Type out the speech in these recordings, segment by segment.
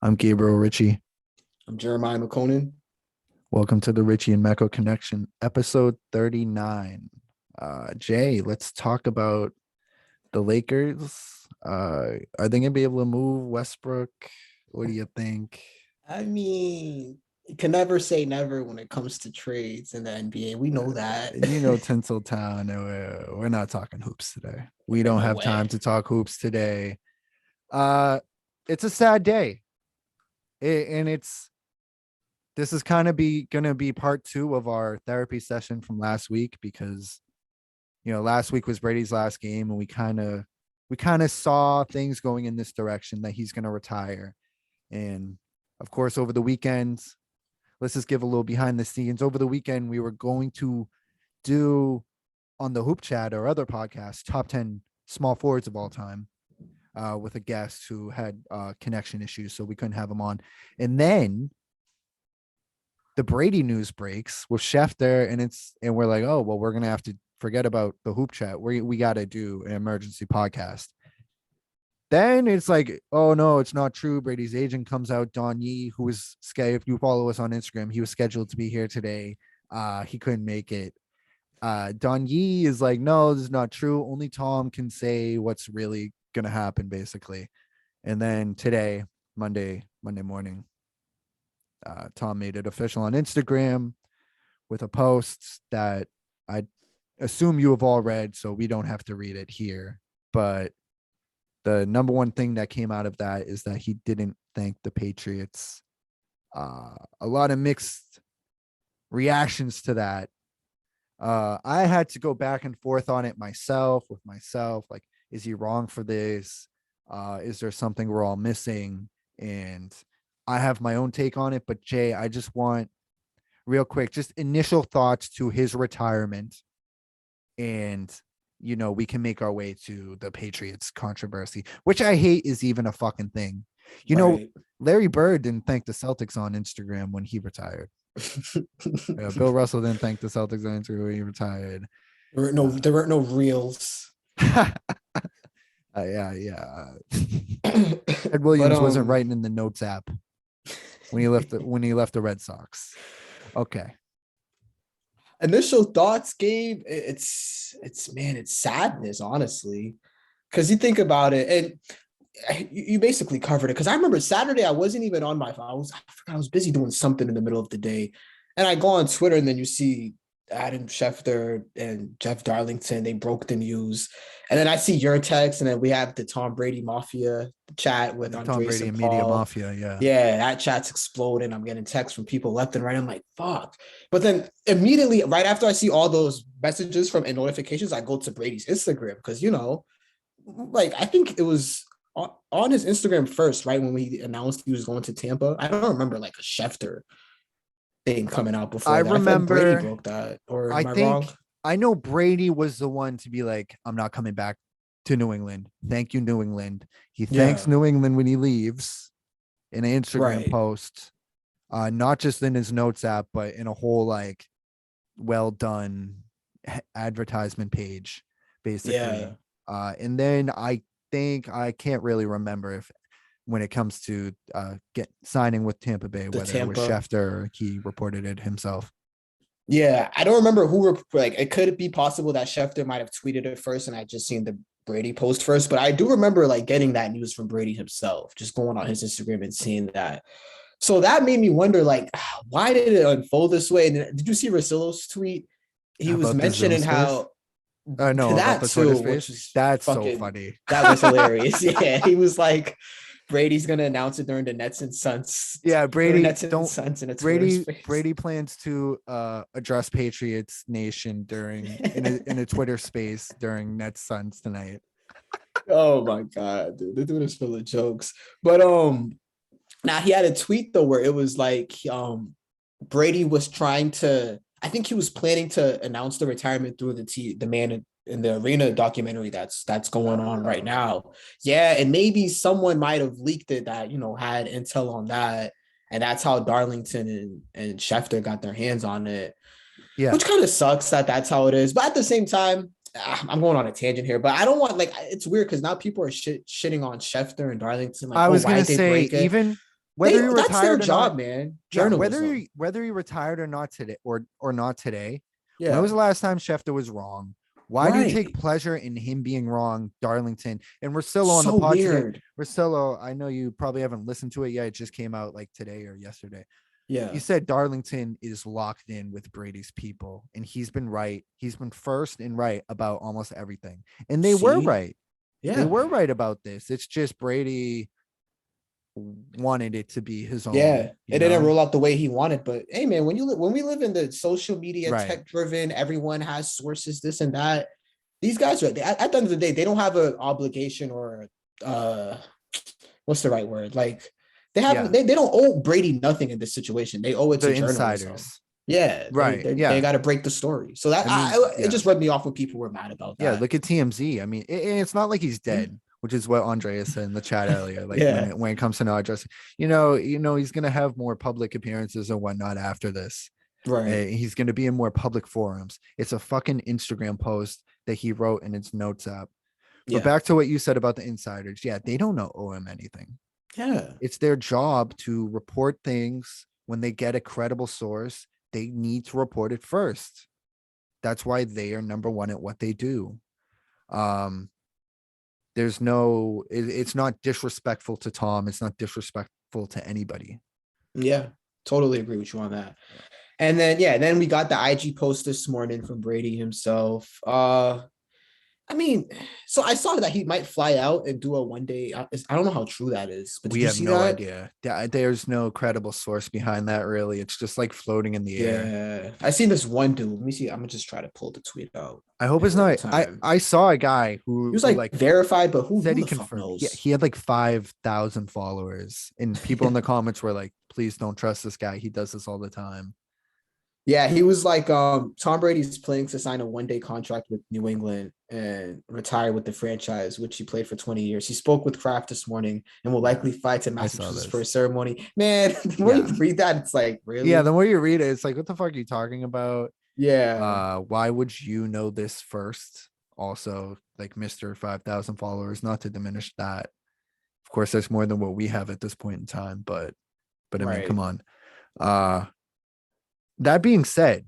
I'm Gabriel Ritchie. I'm Jeremiah McConan. Welcome to the Ritchie and Mecco Connection, episode 39. Jay, let's talk about the Lakers. Are they gonna be able to move Westbrook? What do you think? I mean, you can never say never when it comes to trades in the NBA. We know that. Tinseltown, we're not talking hoops today. We don't No have way. time to talk hoops today. It's a sad day. This is kind of gonna be part two of our therapy session from last week because last week was Brady's last game, and we kind of saw things going in this direction that he's gonna retire. And of course, over the weekend, let's just give a little behind the scenes. Over the weekend, we were going to do on the Hoop Chat or other podcasts top 10 small forwards of all time with a guest who had connection issues, so we couldn't have him on. And then the Brady news breaks with Schefter, and we're like, oh well, we're gonna have to forget about the Hoop Chat. We got to do an emergency podcast. Then it's like, oh no, it's not true. Brady's agent comes out, Don Yee, who was if you follow us on Instagram, he was scheduled to be here today. He couldn't make it. Don Yee is like, no, this is not true. Only Tom can say what's really gonna happen, basically. And then today, Monday morning, Tom made it official on Instagram with a post that I assume you have all read, so we don't have to read it here. But the number one thing that came out of that is that he didn't thank the Patriots. A lot of mixed reactions to that. I had to go back and forth on it myself. Like, is he wrong for this? Is there something we're all missing? And I have my own take on it, but Jay, I just want real quick, just initial thoughts to his retirement. And, we can make our way to the Patriots controversy, which I hate is even a fucking thing. Right. Larry Bird didn't thank the Celtics on Instagram when he retired. Bill Russell didn't thank the Celtics on Instagram when he retired. There weren't no reels. Yeah. Ed Williams wasn't writing in the notes app when he left the Red Sox. Okay. Initial thoughts, Gabe. It's sadness, honestly, because you think about it, and you basically covered it. Because I remember Saturday, I wasn't even on my phone. I was busy doing something in the middle of the day, and I go on Twitter, and then you see Adam Schefter and Jeff Darlington. They broke the news, and then I see your text, and then we have the Tom Brady Mafia chat with Tom Andres Brady and and Media Paul. Mafia. Yeah. Yeah, that chat's exploding. I'm getting texts from people left and right. I'm like, fuck. But then immediately, right after I see all those messages from and notifications, I go to Brady's Instagram because, like, I think it was on his Instagram first, right? When we announced he was going to Tampa. I don't remember like a Schefter thing coming out before I that. I feel like Brady remember. broke that. Or I am I wrong? think I know Brady was the one to be like, I'm not coming back to New England. Thank you, New England. He thanks Yeah, New England when he leaves in an Instagram right. post, not just in his notes app, but in a whole like well done advertisement page, basically. Yeah. And then I think I can't really remember if when it comes to get signing with Tampa Bay, The whether it was Tampa. Schefter or he reported it himself. Yeah, I don't remember who were like. It could be possible that Schefter might have tweeted it first, and I just seen the Brady post first. But I do remember like getting that news from Brady himself, just going on his Instagram and seeing that. So that made me wonder, like, why did it unfold this way? And did you see Rosillo's tweet? He was About the Zoom mentioning space. how No, about that the Twitter too, which space. is That's so fucking funny. that was hilarious. Yeah, he was like, Brady's gonna announce it during the Nets and Suns, Yeah, during Brady Nets and don't Suns in a Twitter Brady space. Brady plans to address Patriots Nation during in a Twitter space during Nets Suns tonight. Oh my god, dude, the dude is full of jokes. But now he had a tweet though where it was like Brady was trying to. I think he was planning to announce the retirement through the Man in the Arena documentary that's going on right now. Yeah, and maybe someone might have leaked it that had intel on that, and that's how Darlington and Schefter got their hands on it, Yeah. which kind of sucks that that's how it is. But at the same time, I'm going on a tangent here, but I don't want, like, it's weird because now people are shitting on Schefter and Darlington, like, I oh, was why gonna did they say break it? whether he That's their retired or not. job, man. Yeah, Journalism. whether he retired or not today or not today. When was Yeah. the last time Schefter was wrong? Why do you take Right. pleasure in him being wrong, Darlington? And we're still on the So pod today. weird. We're still. I know you probably haven't listened to it yet. It just came out like today or yesterday. He Yeah. said Darlington is locked in with Brady's people, and he's been right. He's been first and right about almost everything, and they were See? right. They Yeah. were right about this. It's just Brady wanted it to be his Yeah, own. it didn't roll out the way he wanted. But hey, man, when we live in the social media Right. tech driven, everyone has sources, this and that. These guys are at the end of the day, they don't have an obligation or what's the right word? Like they don't owe Brady nothing in this situation. They owe it The to journalism. insiders. Yeah, Right. they got to break the story. So that it just rubbed me off when people were mad about Yeah, that. look at TMZ. I mean, it's not like he's dead, which is what Andreas said in the chat earlier. Like when it comes to not addressing, he's gonna have more public appearances and whatnot after this. Right. He's gonna be in more public forums. It's a fucking Instagram post that he wrote in its notes app. But back to what you said about the insiders. Yeah, they don't owe him anything. Yeah. It's their job to report things when they get a credible source. They need to report it first. That's why they are number one at what they do. There's no, it's not disrespectful to Tom. It's not disrespectful to anybody. Yeah, totally agree with you on that. And then we got the IG post this morning from Brady himself. I mean, so I saw that he might fly out and do a 1 day. I don't know how true that is, but we have no idea. There's no credible source behind that, really. It's just like floating in the air. Yeah, I seen this one dude. Let me see. I'm gonna just try to pull the tweet out. I hope it's not. I saw a guy who he was like verified, but who said he confirmed. Yeah, he had like 5,000 followers, and people in the comments were like, "Please don't trust this guy. He does this all the time." Yeah, he was like, Tom Brady's planning to sign a 1 day contract with New England and retire with the franchise, which he played for 20 years. He spoke with Kraft this morning and will likely fly to Massachusetts for a ceremony. Man, the more you read that, it's like, really? Yeah, the more you read it, it's like, what the fuck are you talking about? Yeah. Why would you know this first? Also, like Mr. 5,000 followers, not to diminish that. Of course, that's more than what we have at this point in time, but I mean, come on. That being said,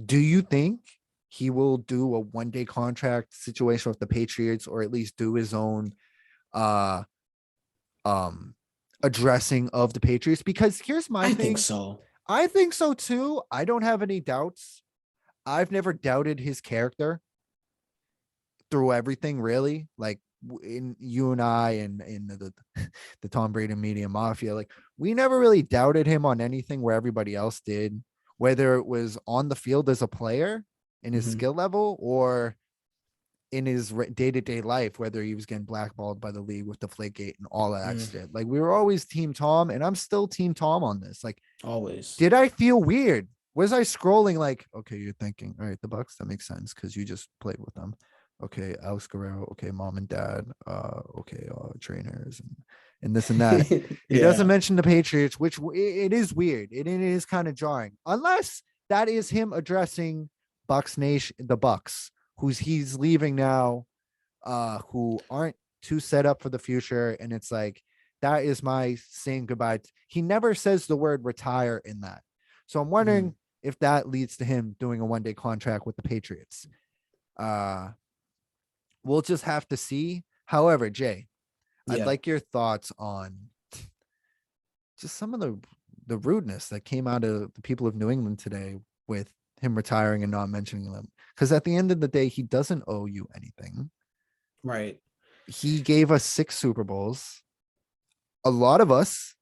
do you think he will do a 1 day contract situation with the Patriots, or at least do his own addressing of the Patriots? Because here's my thing. I think so too. I don't have any doubts. I've never doubted his character through everything, really. Like in you and I and in the Tom Brady media mafia, like we never really doubted him on anything where everybody else did. Whether it was on the field as a player in his skill level or in his day-to-day life, whether he was getting blackballed by the league with Deflategate and all that shit. Like we were always team Tom, and I'm still team Tom on this. Like always. Did I feel weird? Was I scrolling like, okay, you're thinking, all right, the Bucks, that makes sense because you just played with them. Okay, Alex Guerrero, okay, mom and dad, okay, trainers and this and that. He doesn't mention the Patriots, which it is weird. It is kind of jarring, unless that is him addressing Bucks Nation, the Bucks, he's leaving now, who aren't too set up for the future. And it's like, that is my saying goodbye. He never says the word retire in that. So I'm wondering if that leads to him doing a 1 day contract with the Patriots. We'll just have to see. However, Jay, I'd like your thoughts on just some of the rudeness that came out of the people of New England today with him retiring and not mentioning them. Because at the end of the day, he doesn't owe you anything. Right. He gave us 6 Super Bowls. A lot of us,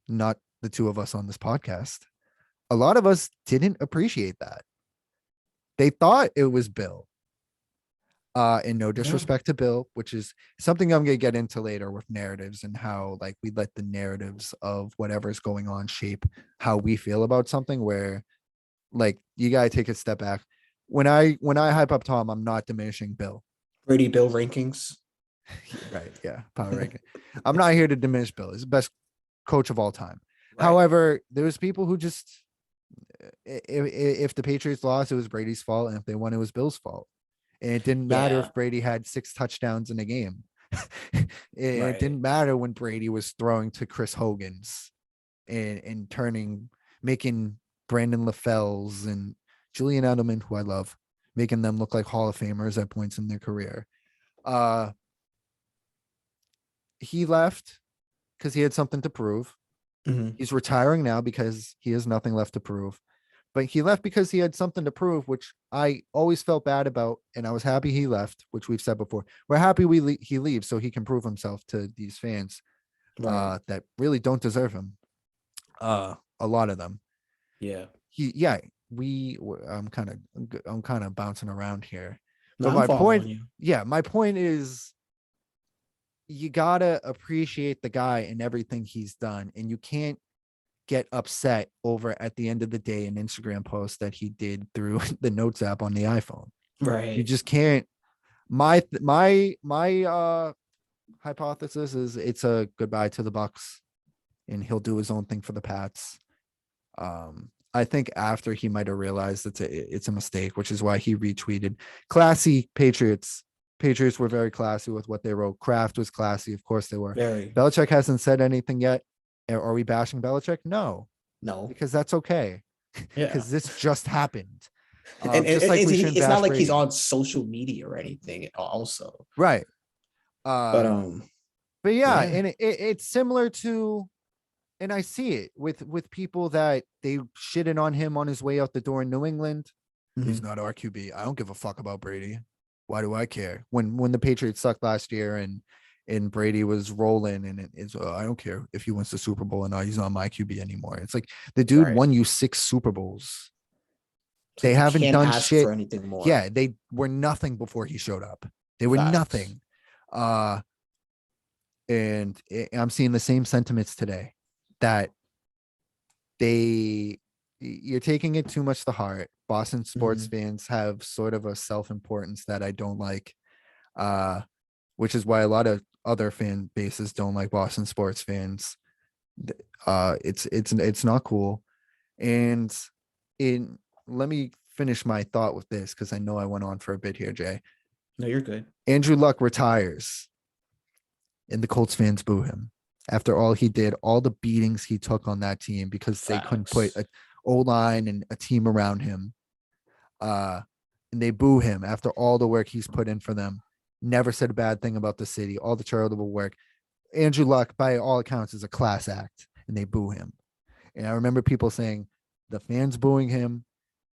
not the two of us on this podcast, a lot of us didn't appreciate that. They thought it was Bill. And no disrespect to Bill, which is something I'm going to get into later with narratives and how like we let the narratives of whatever's going on shape how we feel about something, where like you got to take a step back. When I hype up Tom, I'm not diminishing Bill. Brady Bill rankings. Right. Yeah. Power ranking. I'm not here to diminish Bill. He's the best coach of all time. Right. However, there was people who just, if the Patriots lost, it was Brady's fault. And if they won, it was Bill's fault. And it didn't matter if Brady had 6 touchdowns in a game. It Right. didn't matter when Brady was throwing to Chris Hogan's and making Brandon LaFell's and Julian Edelman, who I love, making them look like Hall of Famers at points in their career. Uh, he left because he had something to prove. Mhm. He's retiring now because he has nothing left to prove. But he left because he had something to prove, which I always felt bad about, and I was happy he left, which we've said before. We're happy he leaves so he can prove himself to these fans Right. that really don't deserve him. A lot of them. Yeah. Yeah, I'm kind of bouncing around here, No, but I'm my point, following you. yeah, my point is you gotta appreciate the guy and everything he's done, and you can't get upset over at the end of the day an Instagram post that he did through the Notes app on the iPhone. You Right. just can't. My hypothesis is it's a goodbye to the Bucks, and he'll do his own thing for the Pats. I think after he might have realized it's a mistake, which is why he retweeted classy Patriots. Patriots were very classy with what they wrote. Kraft was classy, of course they were. Very. Belichick hasn't said anything yet. Are we bashing Belichick? No, No. because that's okay. Yeah. Because this just happened. And Just like we shouldn't it's not bash like he's Brady. on social media or anything also. Right. But But yeah, yeah. and it's similar to, and I see it with people that they shitted on him on his way out the door in New England. He's Mhm. not our QB. I don't give a fuck about Brady. Why do I care? When the Patriots sucked last year and Brady was rolling and it's I don't care if he wins the Super Bowl or not. He's not my QB anymore. It's like the dude Right. won you 6 Super Bowls. It's They like you haven't can't done ask for shit. anything more. Yeah, they were nothing before he showed up. They were Facts. nothing. Uh and I'm seeing the same sentiments today that you're taking it too much to heart. Boston sports Mhm. fans have sort of a self-importance that I don't like, uh, which is why a lot of other fan bases don't like Boston sports fans. It's not cool. And in let me finish my thought with this because I know I went on for a bit here, Jay. No, you're good. Andrew Luck retires, and the Colts fans boo him after all he did, all the beatings he took on that team because they couldn't put Facts. a O line and a team around him. And they boo him after all the work he's put in for them. Never said a bad thing about the city, all the charitable work. Andrew Luck, by all accounts, is a class act, and they boo him. And I remember people saying the fans booing him.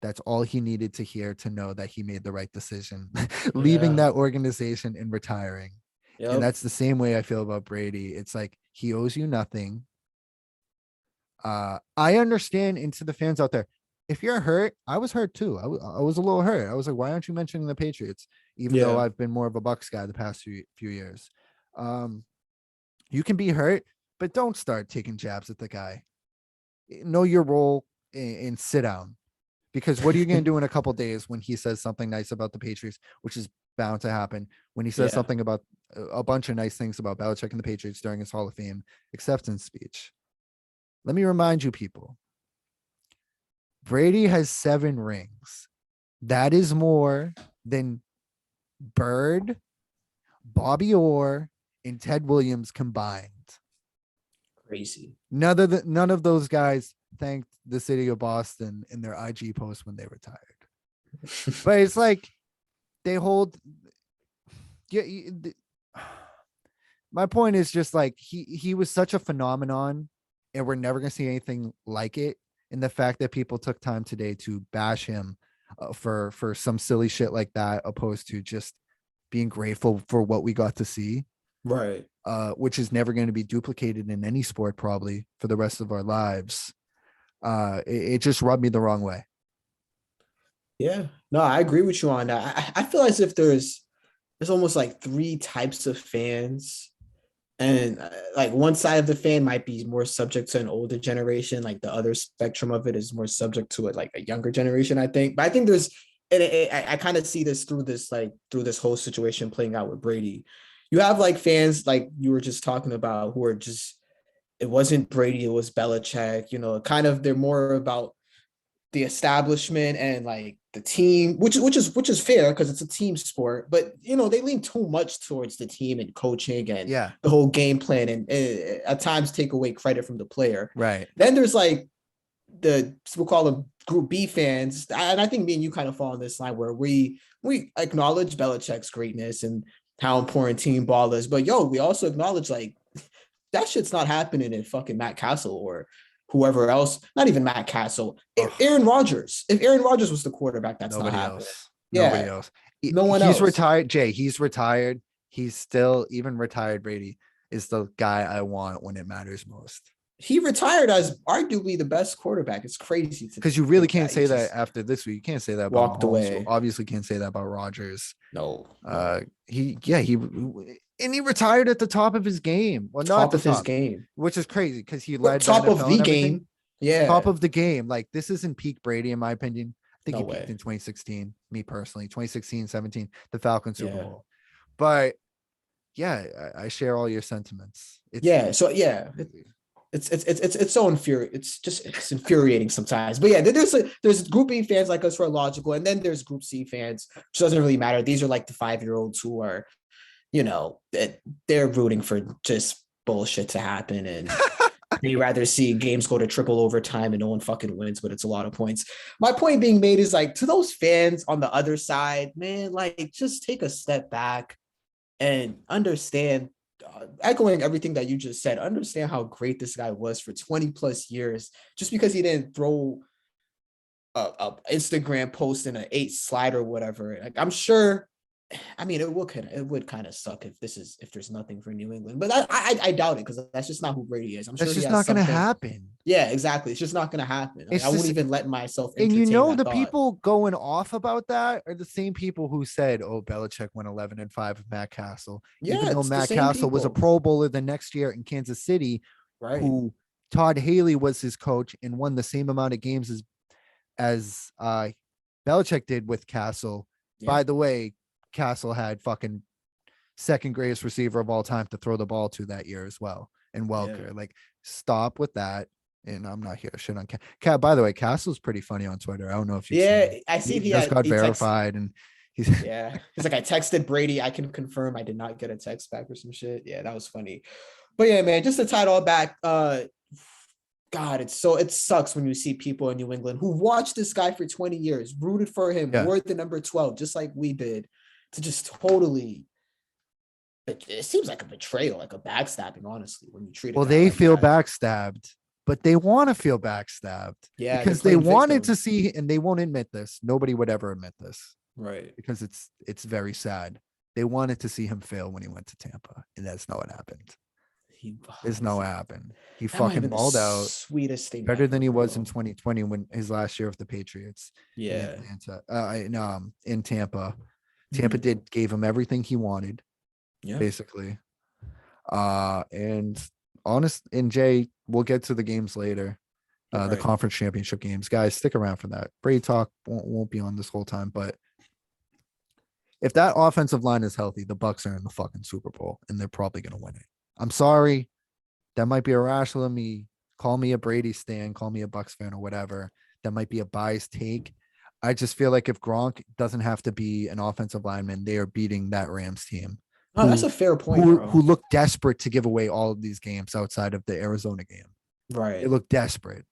That's all he needed to hear to know that he made the right decision, leaving Yeah. that organization and retiring. And Yep. that's the same way I feel about Brady. It's like he owes you nothing. I understand into the fans out there. If you're hurt, I was hurt too. I was a little hurt. I was like, why aren't you mentioning the Patriots? Even though Yeah. I've been more of a Bucks guy the past few years. Um, you can be hurt, but don't start taking jabs at the guy. Know your role and sit down. Because what are you going to do in a couple days when he says something nice about the Patriots, which is bound to happen? When he says Yeah. something about a bunch of nice things about Belichick and the Patriots during his Hall of Fame acceptance speech. Let me remind you, people, Brady has 7 rings. That is more than Bird, Bobby Orr, and Ted Williams combined. Crazy. None of those guys thanked the city of Boston in their IG post when they retired. But it's like they hold. Yeah, my point is just like he was such a phenomenon, and we're never gonna see anything like it. And the fact that people took time today to bash him for some silly shit like that, opposed to just being grateful for what we got to see, Right. which is never going to be duplicated in any sport probably for the rest of our lives. It just rubbed me the wrong way. Yeah. No, I agree with you on that. I feel as if there's almost like three types of fans. And like one side of the fan might be more subject to an older generation, like the other spectrum of it is more subject to it, like a younger generation, I think. But I think there's, and I kind of see this through this whole situation playing out with Brady. You have like fans like you were just talking about who are just, it wasn't Brady, it was Belichick, kind of they're more about the establishment and like the team, which is fair because it's a team sport, but they lean too much towards the team and coaching and Yeah. the whole game plan, and at times take away credit from the player. Right. Then there's like we'll call them Group B fans, and I think me and you kind of fall on this line where we acknowledge Belichick's greatness and how important team ball is, but we also acknowledge like that shit's not happening in fucking Matt Castle or whoever else. Not even Matt Castle. Aaron Rodgers. If Aaron Rodgers was the quarterback, that's Nobody not happening. else. Yeah. Nobody else. No one He's else. retired. Jay, he's retired. He's still, even retired Brady is the guy I want when it matters most. He retired as arguably the best quarterback. It's crazy because you really can't say that after this week. You can't say that about walked Mahomes. away. Obviously, can't say that about Rodgers. No. He retired at the top of his game. Well, not top at the of top, his game, which is crazy because he led top the of the game. Yeah, top of the game. Like this isn't peak Brady in my opinion. I think No he peaked way. in 2016. Me personally, 2016, 17, the Falcons Super Yeah. Bowl. But yeah, I share all your sentiments. It's so infuriating. It's infuriating sometimes. But yeah, there's Group B fans like us who are logical, and then there's Group C fans, which doesn't really matter. These are like the 5-year-olds who are, they're rooting for just bullshit to happen, and they rather see games go to triple overtime and no one fucking wins, but it's a lot of points. My point being made is like to those fans on the other side, man, like just take a step back and understand. Echoing everything that you just said, understand how great this guy was for 20 plus years. Just because he didn't throw a Instagram post in an 8 slide or whatever, like I'm sure. I mean, it would kind of suck if there's nothing for New England, but I doubt it because that's just not who Brady is. I'm sure That's he just has not going to something. happen. Yeah, exactly. It's just not going to happen. Like, It's I won't just- even let myself. And entertain that the thought. people going off about that are the same people who said, "Oh, Belichick went 11-5 with Matt Castle." Yeah, Even though it's the Matt same Castle was a people. Pro Bowler the next year in Kansas City, Right. who Todd Haley was his coach and won the same amount of games as Belichick did with Castle. Yeah. By the way, Castle had fucking second greatest receiver of all time to throw the ball to that year as well. And Welker, Yeah. like, stop with that. And I'm not here to shit on Cat. By the way, Castle's pretty funny on Twitter. I don't know if you I see he just got verified and he's he's like, I texted Brady. I can confirm I did not get a text back or some shit. Yeah, that was funny. But yeah, man, just to tie it all back, God, it sucks when you see people in New England who watched this guy for 20 years, rooted for him, wore the number 12, just like we did, to just totally. It seems like a betrayal, like a backstabbing, honestly, when you treat it. Well, they feel backstabbed, but they want to feel backstabbed. Yeah, because they wanted to see, and they won't admit this. Nobody would ever admit this. Right. Because it's very sad. They wanted to see him fail when he went to Tampa, and that's not what happened. It's not what happened. He fucking balled out. Sweetest thing better than he was in bro. 2020 when his last year with the Patriots. Yeah. In Tampa. Tampa gave him everything he wanted. Yeah. Basically. And Jay, we'll get to the games later. The conference championship games. Guys, stick around for that. Brady talk won't be on this whole time, but if that offensive line is healthy, the Bucs are in the fucking Super Bowl, and they're probably going to win it. I'm sorry. That might be irrational of me. Call me a Brady stan, call me a Bucs fan or whatever. That might be a biased take. I just feel like if Gronk doesn't have to be an offensive lineman, they are beating that Rams team. Oh, that's a fair point. Who look desperate to give away all of these games outside of the Arizona game. Right. They look desperate.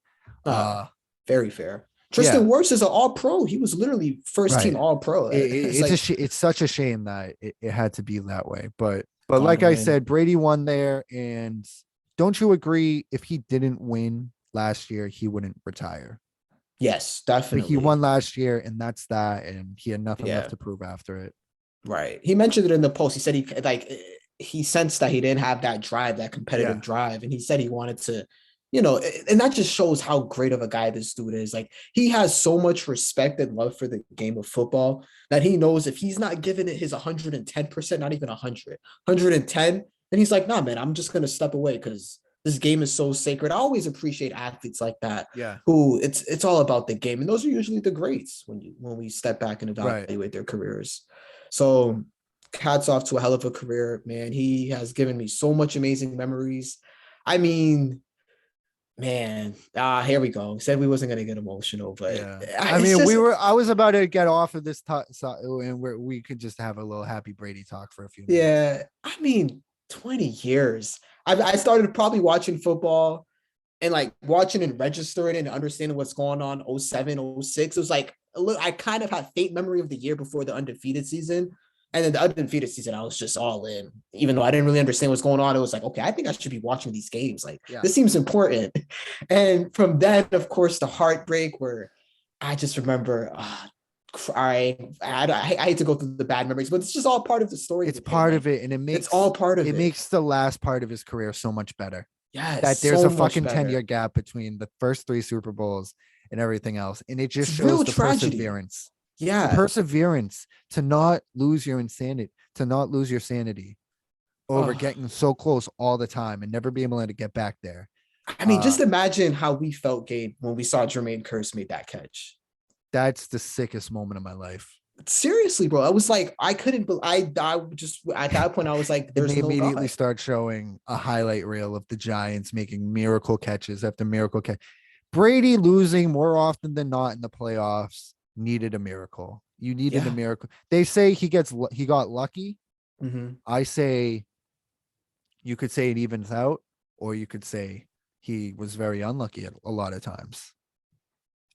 Very fair. Tristan Wirfs is an all-pro. He was literally first team all-pro. It's such a shame that it had to be that way. But like I said, Brady won there. And don't you agree, if he didn't win last year, he wouldn't retire? Yes, definitely. But he won last year, and that's that. And he had nothing left to prove after it. Right. He mentioned it in the post. He said he sensed that he didn't have that drive, that competitive drive. And he said he wanted to, and that just shows how great of a guy this dude is. Like, he has so much respect and love for the game of football that he knows if he's not giving it his 110%, not even 100, 110, then he's like, nah, man, I'm just going to step away because this game is so sacred. I always appreciate athletes like that. Yeah. Who it's all about the game. And those are usually the greats when we step back and evaluate their careers. So hats off to a hell of a career, man. He has given me so much amazing memories. I mean, Man, here we go. Said we wasn't gonna get emotional, but Yeah. I it's mean, just I was about to get off of this and we could just have a little happy Brady talk for a few minutes. yeah. I mean, 20 years. I started probably watching football and like watching and registering and understanding what's going on 07, 06. It was like I kind of had faint memory of the year before the undefeated season. And then the undefeated season, I was just all in. Even though I didn't really understand what's going on, it was like, okay, I think I should be watching these games. Like, Yeah. this seems important. And from then, of course, the heartbreak where I just remember crying. I hate to go through the bad memories, but it's just all part of the story. It's part of it, and it's all part of it it. makes the last part of his career so much better. Yes, That there's so a fucking much better. 10-year gap between the first 3 Super Bowls and everything else. And it just It's shows real the tragedy. perseverance. Yeah. The perseverance to not lose your insanity, over getting so close all the time and never being able to get back there. I mean, just imagine how we felt, Gabe, when we saw Jermaine Kearse made that catch. That's the sickest moment of my life. Seriously, bro. I was like, I couldn't, I just, at that point, I was like, there's they no immediately God. start showing a highlight reel of the Giants making miracle catches after miracle catch. Brady losing more often than not in the playoffs needed a miracle. You needed a miracle. They say he got lucky. Mm-hmm. I say you could say it evens out, or you could say he was very unlucky a lot of times.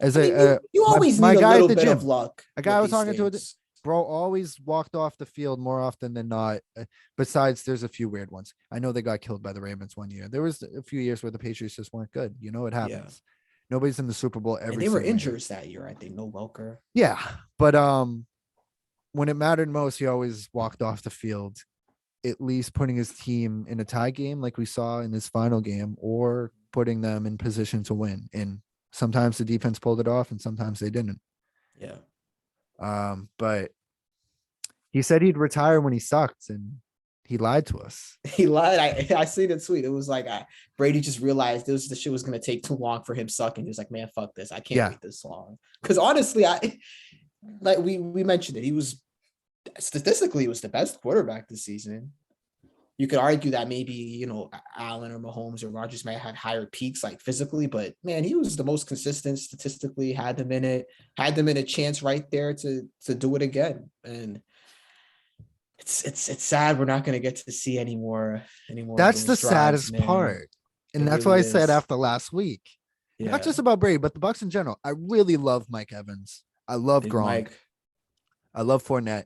As you always need a little bit of luck. A guy I was talking to, bro, always walked off the field more often than not. Besides, there's a few weird ones. I know they got killed by the Ravens one year. There was a few years where the Patriots just weren't good. You know, it happens. Yeah. Nobody's in the Super Bowl every. And they were injured that year, I think. No Welker. Yeah, but when it mattered most, he always walked off the field, at least putting his team in a tie game, like we saw in his final game, or putting them in position to win. And sometimes the defense pulled it off, and sometimes they didn't. Yeah. But he said he'd retire when he sucked, and he lied to us. He lied. I seen the tweet. It was like Brady just realized the shit was gonna take too long for him sucking. He was like, "Man, fuck this. I can't wait this long." Because honestly, like we mentioned it. He was statistically, he was the best quarterback this season. You could argue that maybe, Allen or Mahomes or Rodgers might have had higher peaks like physically, but man, he was the most consistent statistically, had them in a chance right there to do it again. And it's sad we're not going to get to see any more. That's the saddest part. And that's why I said after last week, not just about Brady, but the Bucs in general. I really love Mike Evans. I love Gronk. I love Fournette.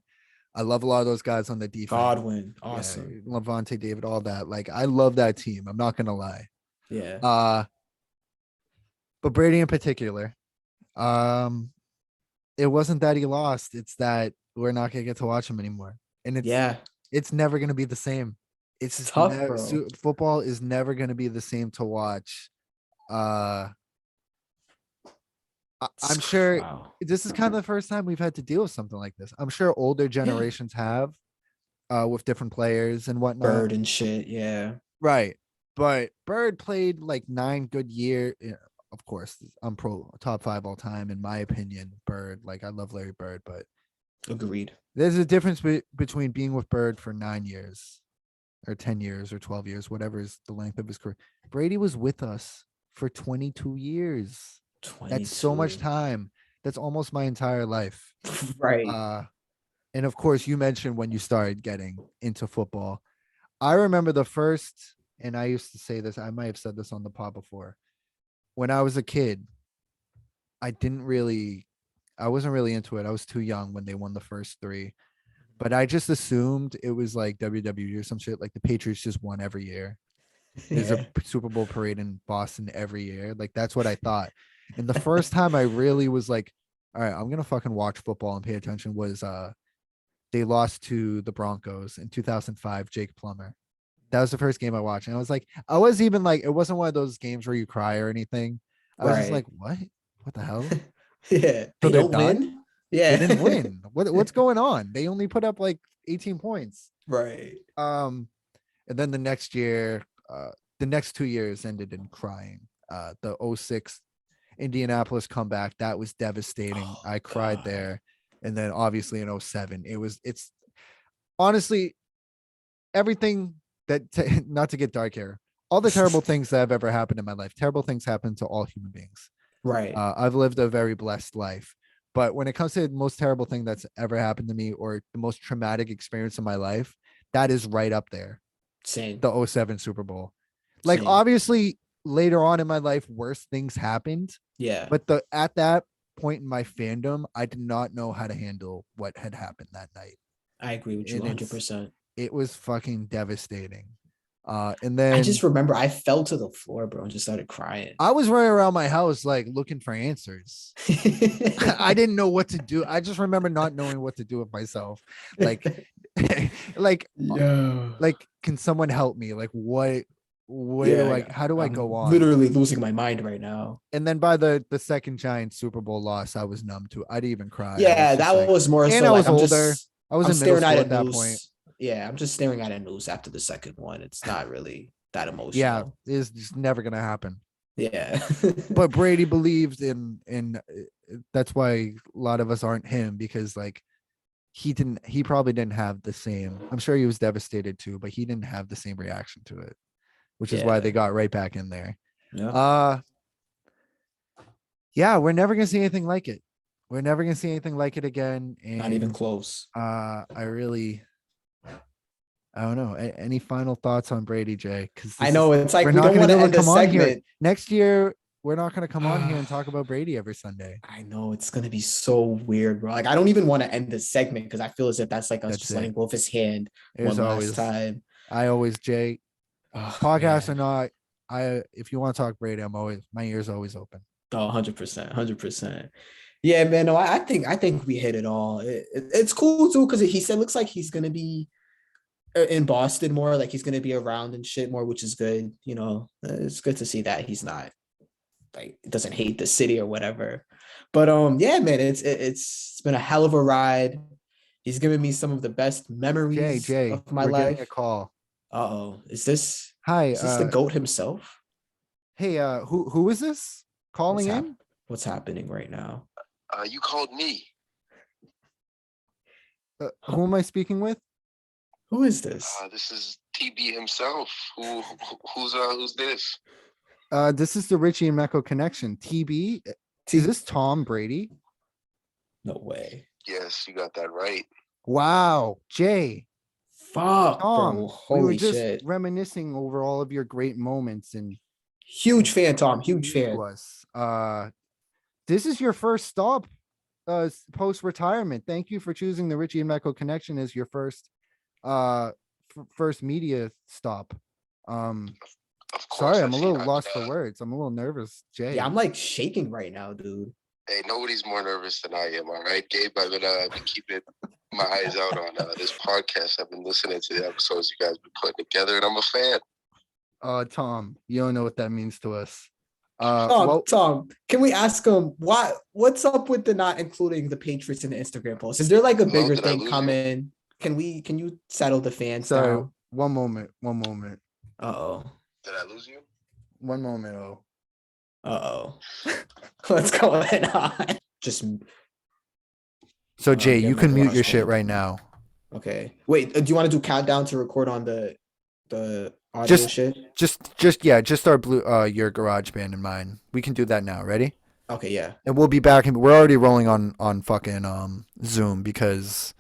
I love a lot of those guys on the defense. Godwin, awesome. Levante David, all that. Like, I love that team. I'm not gonna lie. Yeah. But Brady in particular, it wasn't that he lost. It's that we're not gonna get to watch him anymore. And it's never gonna be the same. It's tough, bro. Football is never gonna be the same to watch. I'm sure this is kind of the first time we've had to deal with something like this. I'm sure older generations have, with different players and whatnot. Bird and shit, yeah. Right. But Bird played like 9 good years. Yeah, of course, I'm top 5 all time, in my opinion. Bird, like, I love Larry Bird, but agreed. There's a difference between being with Bird for 9 years or 10 years or 12 years, whatever is the length of his career. Brady was with us for 22 years. 22. That's so much time. That's almost my entire life. Right. And of course, you mentioned when you started getting into football. I remember the first, and I used to say this, I might have said this on the pod before. When I was a kid, I wasn't really into it. I was too young when they won the first 3. But I just assumed it was like WWE or some shit. Like the Patriots just won every year. There's a Super Bowl parade in Boston every year. Like, that's what I thought. And the first time I really was like, all right, I'm going to fucking watch football and pay attention was they lost to the Broncos in 2005, Jake Plummer. That was the first game I watched. And I was like, I was even like, it wasn't one of those games where you cry or anything. I was just like, what? What the hell? Yeah. So they don't win? Yeah. They didn't win. What's going on? They only put up like 18 points. Right. And then the next year, the next 2 years ended in crying. The 06 Indianapolis comeback, that was devastating. I cried there. And then obviously in 07, it's honestly everything that, not to get dark here, all the terrible things that have ever happened in my life, terrible things happen to all human beings. Right. I've lived a very blessed life. But when it comes to the most terrible thing that's ever happened to me or the most traumatic experience in my life, that is right up there. Same. The '07 Super Bowl. Like, Same. obviously, later on in my life, worse things happened. Yeah. But at that point in my fandom, I did not know how to handle what had happened that night. I agree with you And 100%. it was fucking devastating. And I then just remember I fell to the floor, bro, and just started crying. I was running around my house like looking for answers. I didn't know what to do. I just remember not knowing what to do with myself. Like, like, yeah. can someone help me? Like, what how do I go on? Literally losing my mind right now. And then by the second giant Super Bowl loss, I was numb to it. I didn't even cry. Yeah, that was more so. I was like, older. I was in middle school at that point. Yeah, I'm just staring at a news after the second one. It's not really that emotional. Yeah, it's just never gonna happen. Yeah. But Brady believes in that's why a lot of us aren't him, because like he probably didn't have the same. I'm sure he was devastated too, but he didn't have the same reaction to it, which is why they got right back in there. Yeah. Yeah, we're never gonna see anything like it. We're never gonna see anything like it again. And not even close. I don't know. Any final thoughts on Brady, Jay? Because I know it's like we're we not don't want to gonna end the come on here segment. next year. We're not going to come on here and talk about Brady every Sunday. I know it's going to be so weird, bro. Like, I don't even want to end the segment because I feel as if that's like us just letting go of his hand one last time. Jay, podcasts or not, if you want to talk Brady, my ear's always open. Oh, 100%, 100%. Yeah, man. No, I think we hit it all. It's cool too because he said looks like he's gonna be in Boston more, like he's gonna be around and shit more, which is good. You know, it's good to see that he's not like doesn't hate the city or whatever. But yeah, man, it's been a hell of a ride. He's given me some of the best memories Jay, of my we're life. Getting a call. Uh-oh. Is this the GOAT himself? Hey, who is this calling in? What's happening right now? You called me. Who am I speaking with? Who is this? This is TB himself. Who's this? This is the Richie and Mecco connection. TB, is this Tom Brady? No way. Yes, you got that right. Wow, Jay. Fuck, Tom, bro. Holy we were just shit. reminiscing over all of your great moments and huge fan, Tom. Huge fan. This is your first stop post retirement. Thank you for choosing the Richie and Mecco connection as your first media stop. Sorry, I'm a little lost for words. I'm a little nervous, Jay. Yeah, I'm like shaking right now, dude. Hey, nobody's more nervous than I am. All right, Gabe. I've been keeping my eyes out on this podcast. I've been listening to the episodes you guys been putting together, and I'm a fan. Tom, you don't know what that means to us. Tom, can we ask him what's up with the not including the Patriots in the Instagram post? Is there like a bigger thing coming? Can you settle the fans down? One moment. Uh-oh. Did I lose you? One moment. Uh-oh. What's going on? So Jay, you can mute your shit right now. Okay. Wait, do you want to do countdown to record on the audio shit? Just start your GarageBand and mine. We can do that now. Ready? Okay, yeah. And we'll be back. We're already rolling on fucking Zoom because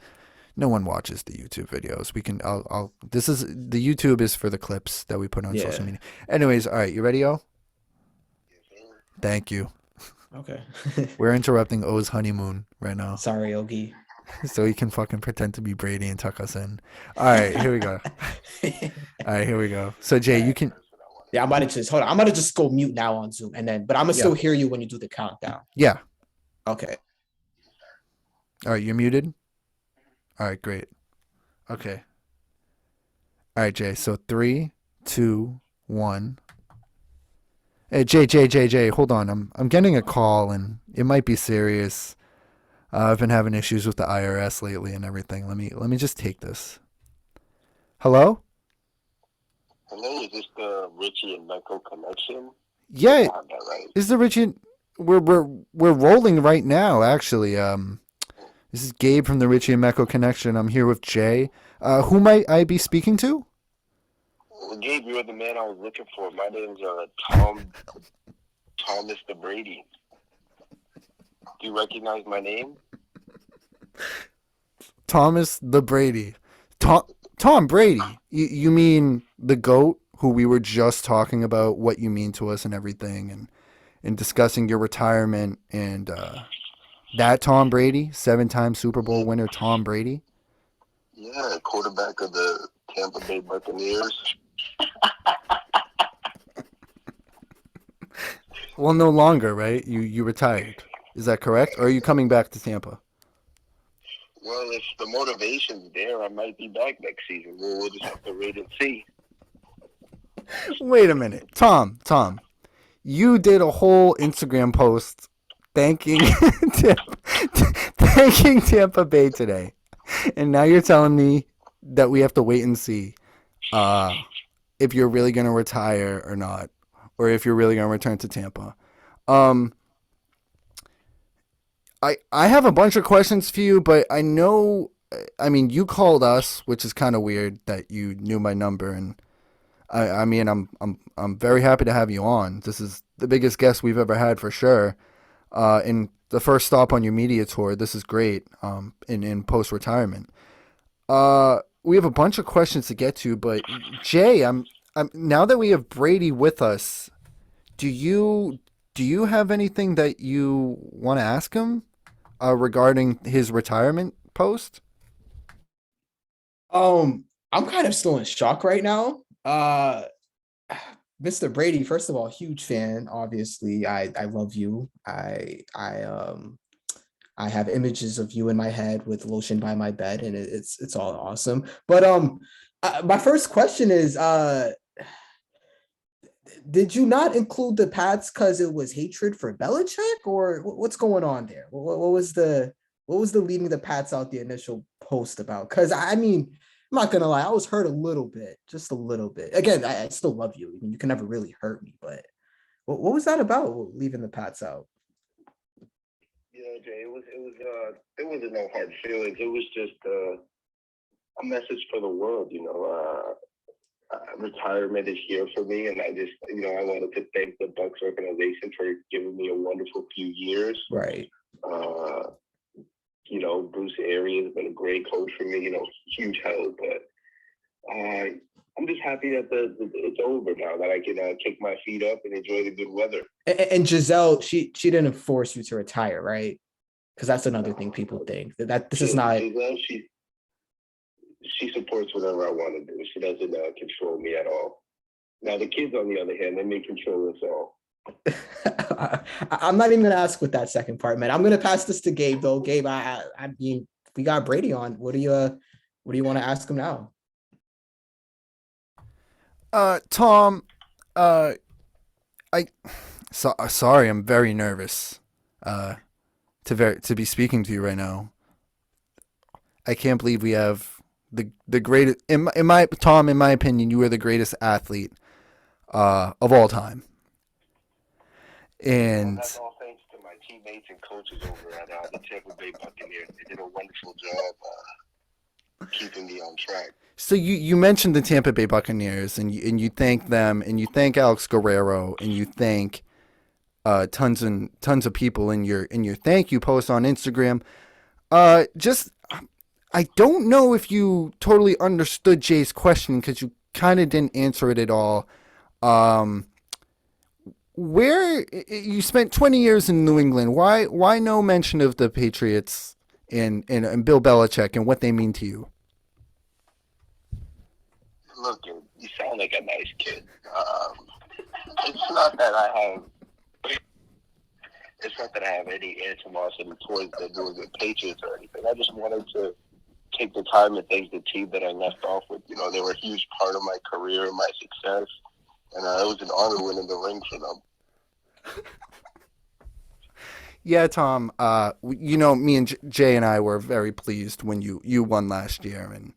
no one watches the YouTube videos. The YouTube is for the clips that we put on social media. Anyways, all right, you ready, O? Thank you. Okay. We're interrupting O's honeymoon right now. Sorry, Ogie. So he can fucking pretend to be Brady and tuck us in. All right, here we go. So Jay, you can. Yeah, I'm about to just go mute now on Zoom, but I'm gonna still hear you when you do the countdown. Yeah. Okay. All right, you're muted. All right, great. Okay. All right, Jay. So 3, 2, 1. Hey, Jay, hold on. I'm getting a call and it might be serious. I've been having issues with the IRS lately and everything. Let me just take this. Hello? Hello, is this the Richie and Mecco connection? Yeah. This is the Richie. We're rolling right now, actually. This is Gabe from the Richie and Mecco connection. I'm here with Jay. Who might I be speaking to? Well, Gabe, you're the man I was looking for. My name's Thomas the Brady. Do you recognize my name? Thomas the Brady. Tom Brady. You mean the GOAT who we were just talking about what you mean to us and everything and discussing your retirement and that Tom Brady, 7-time Super Bowl winner Tom Brady? Yeah, quarterback of the Tampa Bay Buccaneers. Well, no longer, right? You retired. Is that correct? Or are you coming back to Tampa? Well, if the motivation's there, I might be back next season. We'll just have to wait and see. Wait a minute. Tom, you did a whole Instagram post thanking thanking Tampa Bay today. And now you're telling me that we have to wait and see if you're really going to retire or not, or if you're really going to return to Tampa. I have a bunch of questions for you, but I know, I mean, you called us, which is kind of weird that you knew my number, and I mean, I'm very happy to have you on. This is the biggest guest we've ever had for sure. In the first stop on your media tour, this is great. In post retirement, we have a bunch of questions to get to, but Jay, I'm now that we have Brady with us, do you have anything that you want to ask him regarding his retirement post? I'm kind of still in shock right now. Mr. Brady, first of all, huge fan. Obviously, I love you. I have images of you in my head with lotion by my bed, and it's all awesome. But my first question is, did you not include the Pats because it was hatred for Belichick, or what's going on there? What was the leaving the Pats out the initial post about? Because I mean, I'm not gonna lie, I was hurt a little bit, just a little bit. Again, I still love you. I mean, you can never really hurt me, but what was that about, leaving the Pats out? Yeah, Jay, it wasn't no hard feelings. It was just a message for the world. Retirement is here for me, and I just, I wanted to thank the Bucks organization for giving me a wonderful few years. Right. Bruce Arians has been a great coach for me. Huge help, but I'm just happy that it's over now. That I can kick my feet up and enjoy the good weather. And Giselle, she didn't force you to retire, right? Because that's another thing people think that this is not. Giselle, she supports whatever I want to do. She doesn't control me at all. Now the kids, on the other hand, they may control us all. I'm not even gonna ask with that second part, man. I'm gonna pass this to Gabe though. Gabe, I mean, we got Brady on. What do you want to ask him now? Tom, sorry, I'm very nervous. To be speaking to you right now. I can't believe we have the greatest in my Tom, in my opinion, you are the greatest athlete of all time. And that's all thanks to my teammates and coaches over at the Tampa Bay Buccaneers. They did a wonderful job keeping me on track. So you mentioned the Tampa Bay Buccaneers, and you thank them, and you thank Alex Guerrero, and you thank tons of people in your thank you post on Instagram. I don't know if you totally understood Jay's question because you kind of didn't answer it at all. Where you spent 20 years in New England, why no mention of the Patriots and Bill Belichick and what they mean to you? Look, you sound like a nice kid. It's not that I have any animosity towards the New England Patriots or anything. I just wanted to take the time and thank the team that I left off with. They were a huge part of my career and my success. And it was an honor winning the ring for them. Yeah, Tom. Me and Jay and I were very pleased when you won last year, and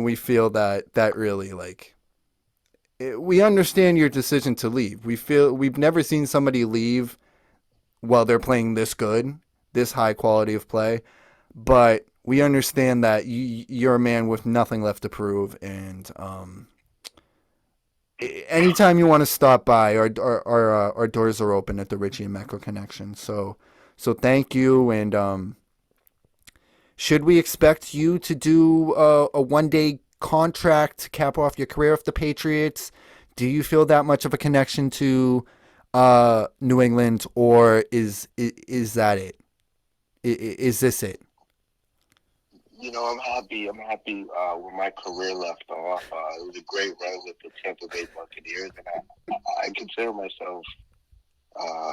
we feel that really we understand your decision to leave. We feel we've never seen somebody leave while they're playing this good, this high quality of play, but we understand that you're a man with nothing left to prove, and anytime you want to stop by, our doors are open at the Richie and Mecca Connection. So thank you. And should we expect you to do a 1 day contract to cap off your career with the Patriots? Do you feel that much of a connection to New England, or is that it? Is this it? I'm happy. I'm happy where my career left off. It was a great run with the Tampa Bay Buccaneers, and I consider myself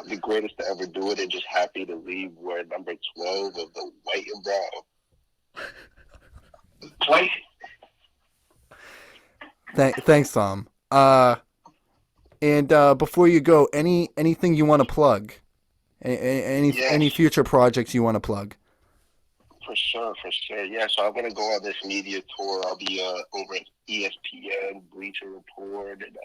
the greatest to ever do it, and just happy to leave where number 12 of the white and brown. Twice. Thanks, Tom. And before you go, anything you want to plug? Any future projects you want to plug? For sure. Yeah, so I'm gonna go on this media tour. I'll be over at ESPN, Bleacher Report, and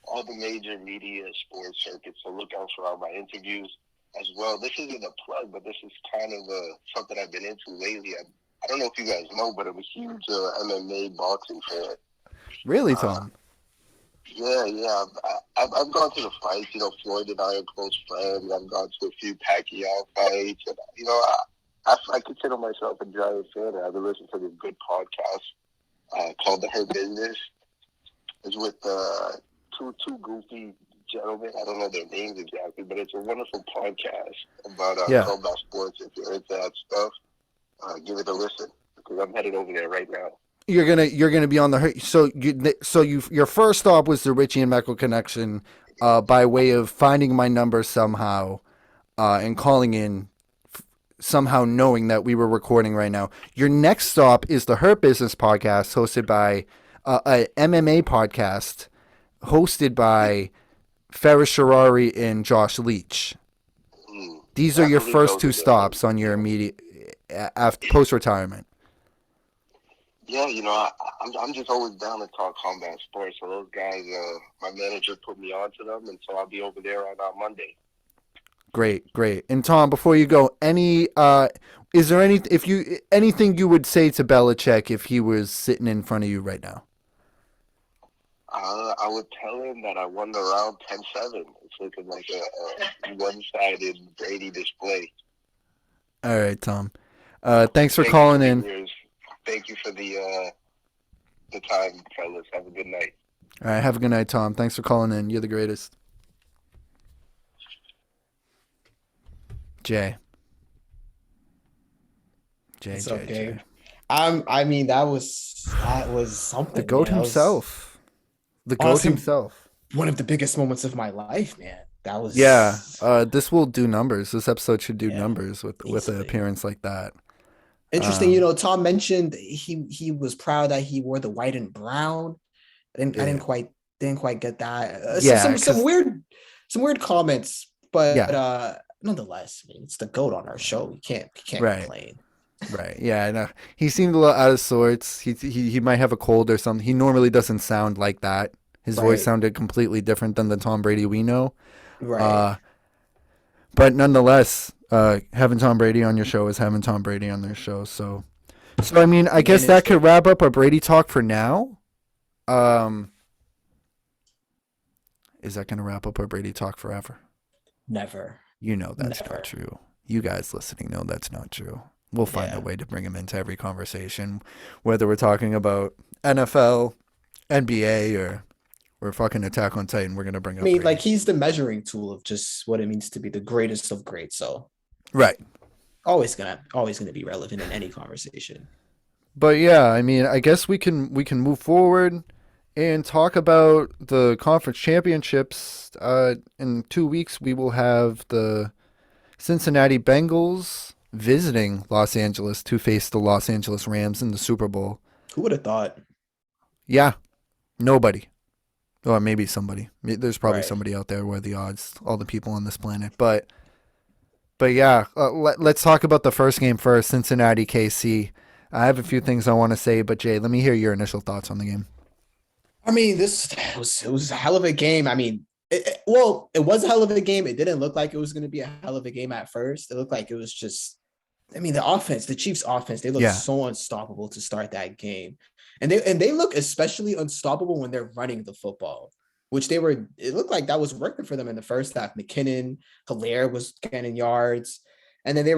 all the major media sports circuits. So look out for all my interviews as well. This isn't a plug, but this is kind of something I've been into lately. I don't know if you guys know, but I'm a huge MMA boxing fan. Really, Tom? Yeah. I've gone to the fights. Floyd and I are close friends. I've gone to a few Pacquiao fights, and I consider myself a giant fan. I've been listening to this good podcast called The Hurt Business. It's with two goofy gentlemen. I don't know their names exactly, but it's a wonderful podcast about combat sports. If you're into that stuff, give it a listen, because I'm headed over there right now. You're gonna be on the Hurt. So your first stop was the Richie and Mecca Connection, by way of finding my number somehow, and calling in. Somehow knowing that we were recording right now. Your next stop is the Hurt Business podcast, hosted by a MMA podcast hosted by Ferris Sharari and Josh Leach. These are your first two stops on your immediate after post-retirement. Yeah, I'm just always down to talk combat sports. So those guys, my manager put me onto them, and so I'll be over there on Monday. Great. And Tom, before you go, is there anything you would say to Belichick if he was sitting in front of you right now? I would tell him that I won the round 10-7. It's looking like a one-sided Brady display. All right, Tom. Thanks for calling in. Thank you for the time, fellas. Have a good night. All right, have a good night, Tom. Thanks for calling in. You're the greatest. Jay. It's okay. Jay. I mean, that was something. The GOAT himself. The GOAT himself. One of the biggest moments of my life, man. That was this will do numbers. This episode should do numbers with an appearance like that. Interesting. Tom mentioned he was proud that he wore the white and brown. I didn't quite get that. Some weird comments, but nonetheless, I mean, it's the GOAT on our show. We can't complain. Right. Yeah, I know. He seemed a little out of sorts. He might have a cold or something. He normally doesn't sound like that. His voice sounded completely different than the Tom Brady we know. Right. But nonetheless, having Tom Brady on your show is having Tom Brady on their show. So I mean, I guess that could wrap up our Brady talk for now. Is that going to wrap up our Brady talk forever? Never. That's not true. You guys listening know that's not true. We'll find a way to bring him into every conversation, whether we're talking about NFL, NBA, or we're fucking Attack on Titan. We're gonna bring up. I mean, like, he's the measuring tool of just what it means to be the greatest of greats. So, right, always gonna be relevant in any conversation. But yeah, I mean, I guess we can move forward and talk about the conference championships. In 2 weeks, we will have the Cincinnati Bengals visiting Los Angeles to face the Los Angeles Rams in the Super Bowl. Who would have thought? Yeah, nobody. Or maybe somebody. There's probably somebody out there where the odds, all the people on this planet. But yeah, let's talk about the first game first, Cincinnati KC. I have a few things I want to say, but Jay, let me hear your initial thoughts on the game. I mean, it was a hell of a game. I mean, it was a hell of a game. It didn't look like it was going to be a hell of a game at first. It looked like it was just, I mean, the Chiefs' offense, they looked so unstoppable to start that game. And they look especially unstoppable when they're running the football, which it looked like that was working for them in the first half. McKinnon, Hilaire was getting yards. And then they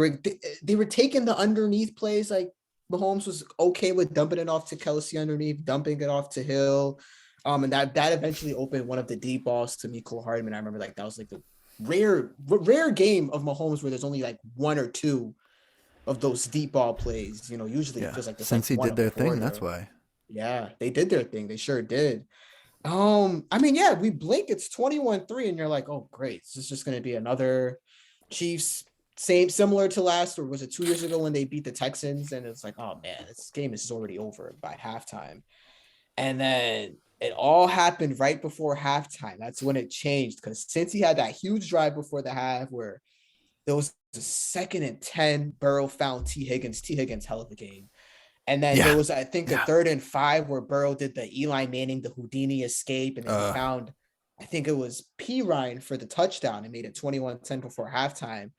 were taking the underneath plays. Like Mahomes was okay with dumping it off to Kelsey underneath, dumping it off to Hill. And that eventually opened one of the deep balls to Mecole Hardman. I remember like that was like the rare game of Mahomes where there's only like one or two of those deep ball plays. Usually it feels like there's Since like he one did a their thing, that's quarter. why. Yeah, they did their thing. They sure did. I mean, yeah, we blink, it's 21-3, and you're like, oh, great. This is just gonna be another Chiefs, similar to last, or was it 2 years ago when they beat the Texans? And it's like, oh man, this game is already over by halftime. And then it all happened right before halftime. That's when it changed because since he had that huge drive before the half where there was a 2nd and 10, Burrow found T. Higgins. T. Higgins, hell of a game. And then there Yeah. was, I think, a 3rd and 5 where Burrow did the Eli Manning, the Houdini escape, and then he found, I think it was P. Ryan for the touchdown and made it 21-10 before halftime.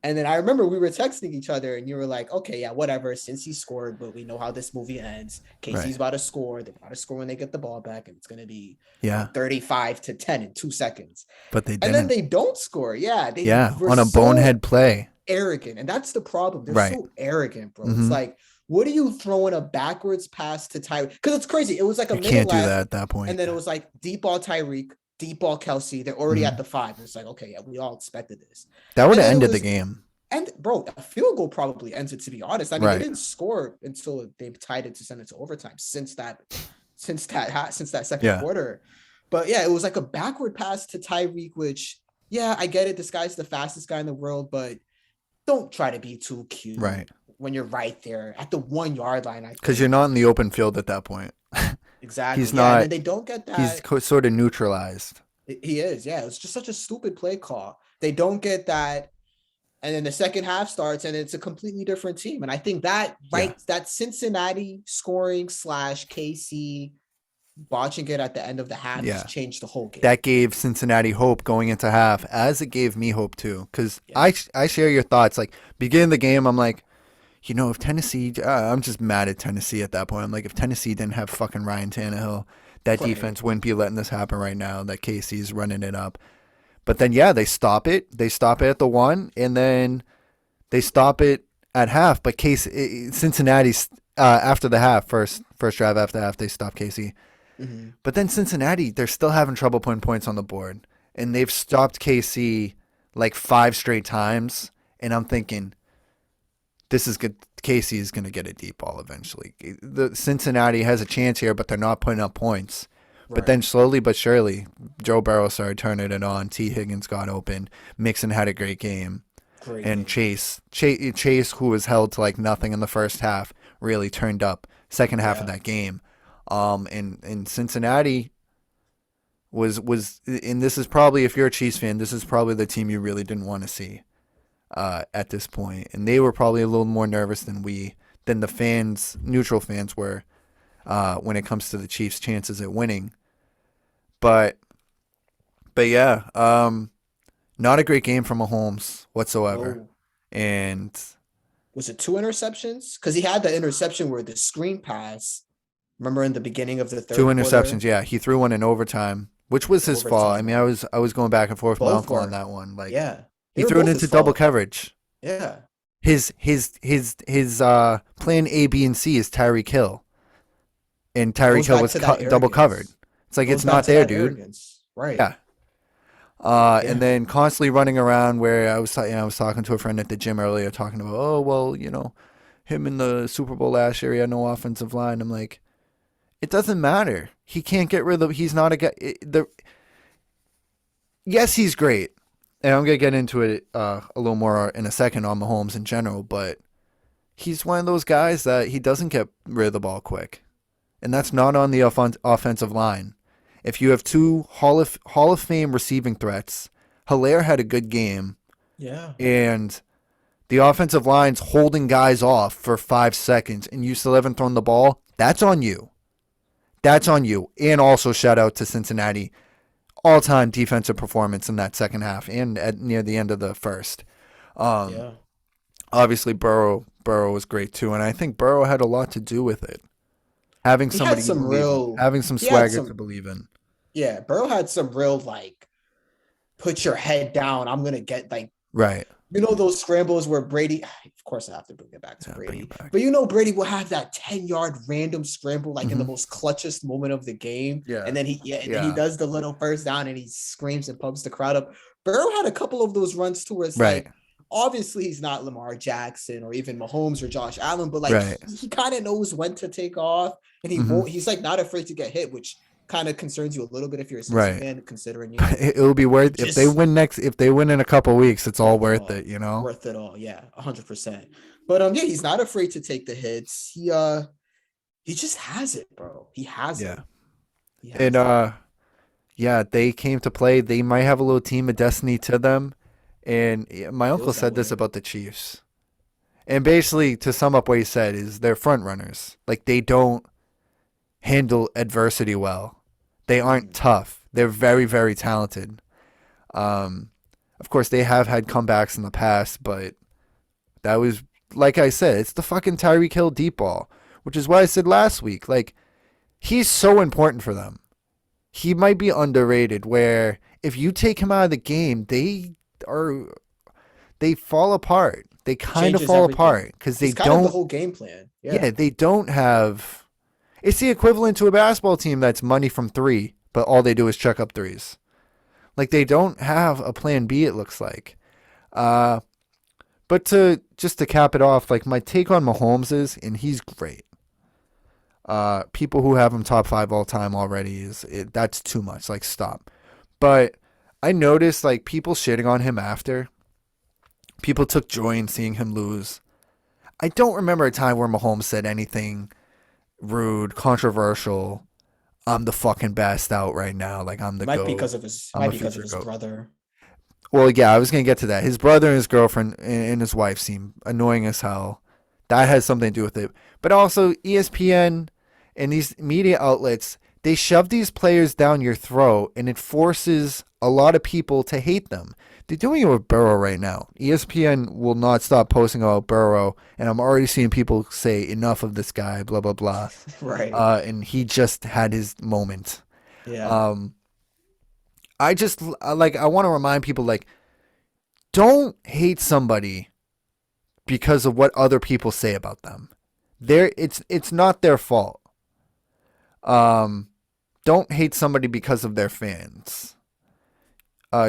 And then I remember we were texting each other and you were like, okay, yeah, whatever. Since he scored, but we know how this movie ends. KC's Right. about to score. They're about to score when they get the ball back, and it's going to be Yeah. 35-10 in 2 seconds. But they And then didn't. they don't score. Yeah. They were On a so bonehead play. arrogant. And that's the problem. They're Right. so arrogant, bro. Mhm. It's like, what are you throwing a backwards pass to Tyreek? Because it's crazy. It was like a You minute can't do left, that at that point. and then it was like deep ball Tyreek, deep ball Kelsey. They're already Mhm. at the 5. And it's like, okay, yeah, we all expected this. That would And have then it ended the was- game. And bro, a field goal probably ends it, to be honest. I mean, Right. they didn't score until they tied it to send it to overtime since that second Yeah. quarter. But yeah, it was like a backward pass to Tyreek, which, yeah, I get it. This guy's the fastest guy in the world, but don't try to be too cute Right. when you're right there at the 1 yard line. Because you're not in the open field at that point. Exactly. He's Yeah, and not- then they don't get that. He's sort of neutralized. He is. Yeah, it's just such a stupid play call. They don't get that. And then the second half starts and it's a completely different team. And I think that that Cincinnati scoring / KC watching it at the end of the half Yeah. just changed the whole game. That gave Cincinnati hope going into half, as it gave me hope too. Because Yeah. I share your thoughts. Like, beginning of the game, I'm like, if Tennessee, I'm just mad at Tennessee at that point. I'm like, if Tennessee didn't have fucking Ryan Tannehill, that Right. defense wouldn't be letting this happen right now. That KC's running it up. But then, yeah, they stop it. They stop it at the 1, and then they stop it at half. But Cincinnati's after the half, first drive after half, they stop KC. Mhm. But then Cincinnati, they're still having trouble putting points on the board, and they've stopped KC like 5 straight times. And I'm thinking, this is good. KC is going to get a deep ball eventually. The Cincinnati has a chance here, but they're not putting up points. But Right. then slowly but surely, Joe Burrow started turning it on. T. Higgins got open. Mixon had a great game. Great And game. Chase, who was held to like nothing in the first half, really turned up second half of Yeah. that game. And Cincinnati was, and this is probably, if you're a Chiefs fan, this is probably the team you really didn't want to see at this point. And they were probably a little more nervous than the fans, neutral fans were, when it comes to the Chiefs' chances at winning. But yeah, not a great game from Mahomes whatsoever. Oh. And Was it 2 interceptions? Because he had the interception where the screen pass. Remember in the beginning of the third 2 quarter? interceptions. Yeah, he threw one in overtime, which was his fault. I Overtime. mean, I was going back and forth with my Both uncle were. on that one. Like, Yeah. he They were threw it both into his double fault. coverage. Yeah. His plan A, B, and C is Tyreek Hill, and Tyreek Goes Hill back was to that double covered. arrogance. It's like, Goes it's back not to there, that dude. arrogance. Right. Yeah. Yeah. And then constantly running around where I was talking to a friend at the gym earlier, talking about, oh, well, him in the Super Bowl last year, he had no offensive line. I'm like, it doesn't matter. He can't get rid of, he's not a guy. Yes, he's great. And I'm going to get into it a little more in a second on Mahomes in general, but he's one of those guys that he doesn't get rid of the ball quick. And that's not on the offensive line. If you have 2 Hall of Fame receiving threats, Hilaire had a good game, Yeah. and the offensive line's holding guys off for 5 seconds, and you still haven't thrown the ball, that's on you. That's on you. And also shout out to Cincinnati. All-time defensive performance in that second half and near the end of the first. Yeah. Obviously, Burrow was great too, and I think Burrow had a lot to do with it. having he had somebody you some believe in, real having some he had swagger to some believe in. yeah, Burrow had some real like put your head down. I'm gonna get like Right. those scrambles where Brady, of course I have to bring it back to Yeah, bring Brady, it back. but Brady will have that 10-yard random scramble like in the Mhm. most clutchest moment of the game. Yeah. And then he Yeah. does the little first down and he screams and pumps the crowd up. Burrow had a couple of those runs too where it's Right. like obviously he's not Lamar Jackson or even Mahomes or Josh Allen, but like Right. he kind of knows when to take off and he Mhm. won't, he's like not afraid to get hit, which kind of concerns you a little bit if you're a Cincy Right. fan, considering It'll be worth if they just win if they win in a couple weeks, it's all worth it, you know? worth it all. Yeah, 100%. But yeah, he's not afraid to take the hits. He just has it, bro. He has Yeah. it. He has And it. yeah, they came to play. They might have a little team of destiny to them. And my uncle Feels that said this way. about the Chiefs. And basically, to sum up what he said, is they're front runners. Like they don't handle adversity well. They aren't tough. They're very, very talented. Um, of course, they have had comebacks in the past, but that was like I said, it's the fucking Tyreek Hill deep ball, which is what I said last week. Like he's so important for them. He might be underrated. Where if you take him out of the game, they fall apart. They kind of Changes fall everything. apart because they He's kind of the don't. whole game plan. Yeah, they don't have. It's the equivalent to a basketball team that's money from three, but all they do is check up threes. Like they don't have a plan B. It looks like. But to cap it off, like my take on Mahomes is, and he's great. People who have him top 5 all time already that's too much. Like stop. But I noticed like people shitting on him after. People took joy in seeing him lose. I don't remember a time where Mahomes said anything rude, controversial. I'm the fucking best out right now. Like I'm the Might GOAT. be because of his I'm might a be because future of his GOAT. brother. Well, yeah, I was gonna get to that. His brother and his girlfriend and his wife seem annoying as hell. That has something to do with it. But also ESPN and these media outlets, they shove these players down your throat and it forces a lot of people to hate them. They're doing it with Burrow right now. ESPN will not stop posting about Burrow, and I'm already seeing people say enough of this guy, blah blah blah. Right. And he just had his moment. Yeah. I just like I want to remind people like don't hate somebody because of what other people say about them. It's not their fault. Don't hate somebody because of their fans.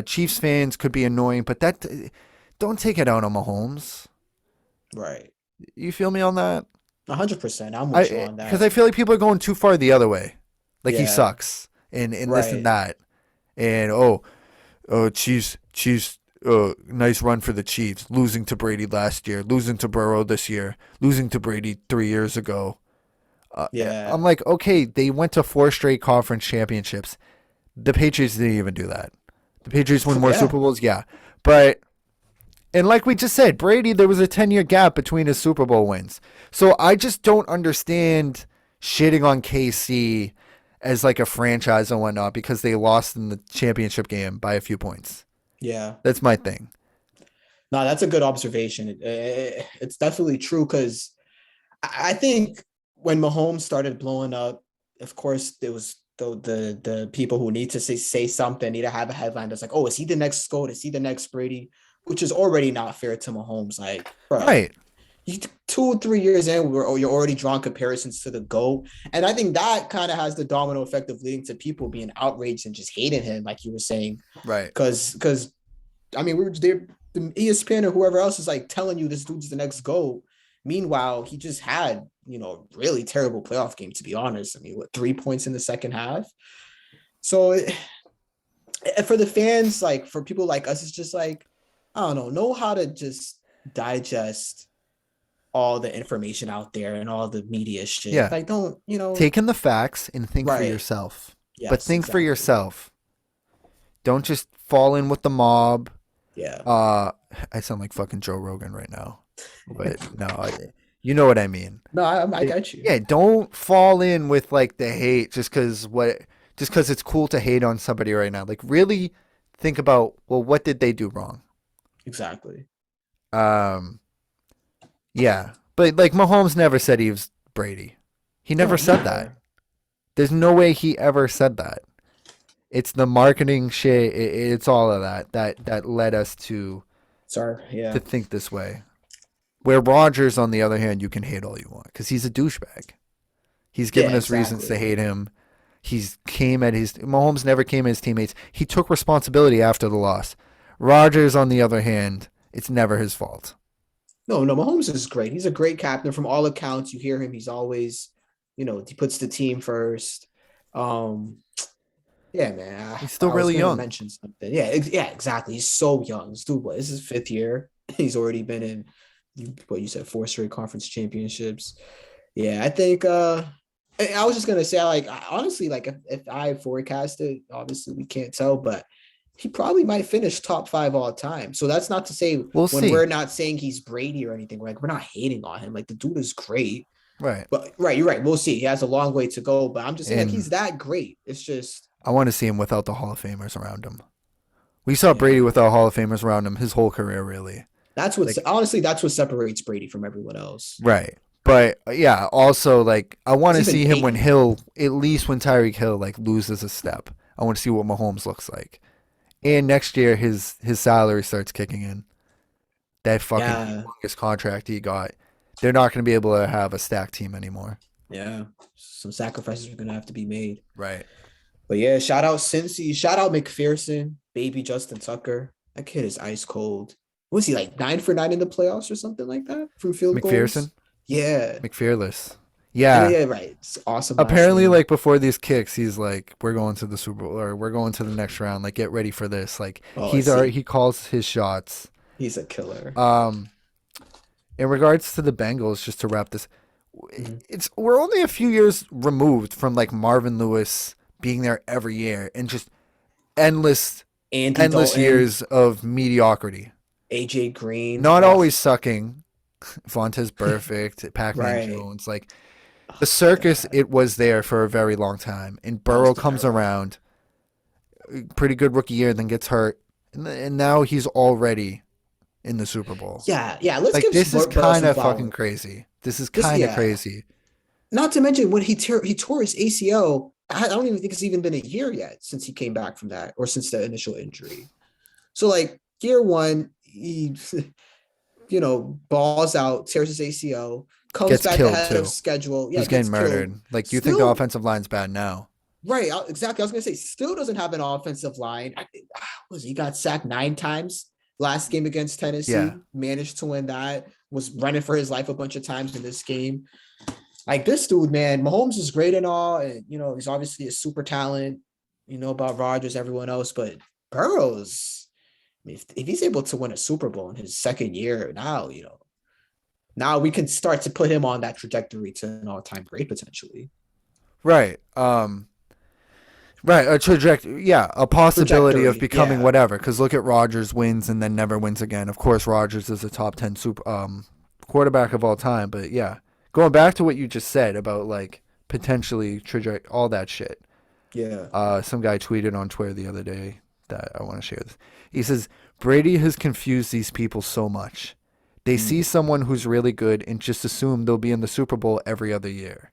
Chiefs fans could be annoying, but don't take it out on Mahomes. Right. You feel me on that? 100%. I'm with you on that. Because I feel like people are going too far the other way. Like he Yeah. sucks and this Right. and that. And Chiefs, nice run for the Chiefs. Losing to Brady last year, losing to Burrow this year, losing to Brady 3 years ago. Yeah. I'm like, okay, they went to 4 straight conference championships. The Patriots didn't even do that. The Patriots won more Yeah. Super Bowls, yeah. But, and like we just said, Brady, there was a 10-year gap between his Super Bowl wins. So I just don't understand shitting on KC as like a franchise and whatnot because they lost in the championship game by a few points. Yeah. That's my thing. No, that's a good observation. It's definitely true because I think when Mahomes started blowing up, of course, there was the people who need to say something, need to have a headline that's like, oh, is he the next GOAT? Is he the next Brady? Which is already not fair to Mahomes. Like, bro, Right. you 2 or 3 years in, you're already drawing comparisons to the GOAT. And I think that kind of has the domino effect of leading to people being outraged and just hating him, like you were saying. Right. Because I mean, we were there, the ESPN or whoever else is like telling you this dude's the next GOAT. Meanwhile, he just had, really terrible playoff game, to be honest. I mean, 3 points in the second half? So for the fans, like for people like us, it's just like, I don't know how to just digest all the information out there and all the media shit. Yeah. Like, don't, Take in the facts and think for Right. yourself. Yes, But think for exactly. yourself. Don't just fall in with the mob. Yeah. I sound like fucking Joe Rogan right now. But no, you know what I mean. No, I got you. Yeah, don't fall in with like the hate just because it's cool to hate on somebody right now. Like really think about, well, what did they do wrong? Exactly. Yeah, but like Mahomes never said he was Brady. He never said that. There's no way he ever said that. It's the marketing shit. It's all of that led us to Sorry, yeah. think this way. Where Rodgers, on the other hand, you can hate all you want because he's a douchebag. He's given Yeah, us reasons to exactly. hate him. Mahomes never came at his teammates. He took responsibility after the loss. Rodgers, on the other hand, it's never his fault. No, Mahomes is great. He's a great captain from all accounts. You hear him, he's always, he puts the team first. Um, yeah, man. He's still I was really gonna young. mention something. Yeah, yeah, exactly. He's so young. This dude, what is his fifth year? He's already been in what you said, four straight conference championships. Yeah, I think I was just gonna say, like, honestly, like if I forecasted, obviously we can't tell, but he probably might finish top five all time. So that's not to say We'll when see. we're not saying he's Brady or anything, like we're not hating on him. Like the dude is great. Right. But right, you're right. We'll see. He has a long way to go, but I'm just saying like And he's that great. It's just I want to see him without the Hall of Famers around him. We saw Brady yeah. without Hall of Famers around him his whole career, really. That's what's Like, honestly that's what separates Brady from everyone else. right. But yeah, also like I want to It's even see him when Peyton. Hill, at least when Tyreek Hill like loses a step. I want to see what Mahomes looks like. And next year his salary starts kicking in. That fucking Yeah, humongous contract he got. They're not going to be able to have a stacked team anymore. yeah. Some sacrifices are gonna have to be made. Right. But yeah, shout out Cincy, shout out McPherson, baby Justin Tucker. That kid is ice cold. Was he like 9 for 9 in the playoffs or something like that from field goals? McPherson? Yeah. McFearless. Yeah, Yeah. yeah, right. It's awesome. last Apparently, name. like before these kicks, he's like, "We're going to the Super Bowl, or we're going to the next round. Like, get ready for this." Like, Oh, I he see. calls his shots. He's a killer. Um, in regards to the Bengals, just to wrap this, Mhm. we're only a few years removed from like Marvin Lewis being there every year and just endless Andy endless Dalton, years of mediocrity. AJ Green. Not Oh, always sucking. Vontez perfect, Pac-Man right. Jones, like Oh the my circus, God. it was there for a very long time. And That was Burrow comes terrible. around, pretty good rookie year, then gets hurt, and now he's already in the Super Bowl. Yeah, yeah. Let's Like give this is Burrow kind some of fucking flowers. crazy. This is This, kind of yeah. crazy. Not to mention when he tore his ACL. I don't even think it's even been a year yet since he came back from that or since the initial injury. So like year one, he balls out, tears his ACL, comes Gets back killed ahead of too. schedule. Yeah, He's gets getting killed. murdered. Like you think the Still, offensive line's bad now? right, exactly. I was gonna say, still doesn't have an offensive line. He got sacked 9 times last game against Yeah. Tennessee. Managed to win that. Was running for his life a bunch of times in this game. Like this dude, man, Mahomes is great and all, and he's obviously a super talent. You know about Rodgers, everyone else, but Burrows, I mean, if he's able to win a Super Bowl in his second year, now we can start to put him on that trajectory to an all-time great potentially. Right. Right. A trajectory. Yeah. A possibility of Trajectory, becoming yeah, whatever. Because look at Rodgers wins and then never wins again. Of course, Rodgers is a top 10 quarterback of all time. But yeah, going back to what you just said about like potentially all that shit. yeah. Some guy tweeted on Twitter the other day that I want to share this. He says Brady has confused these people so much. They see Mm. someone who's really good and just assume they'll be in the Super Bowl every other year.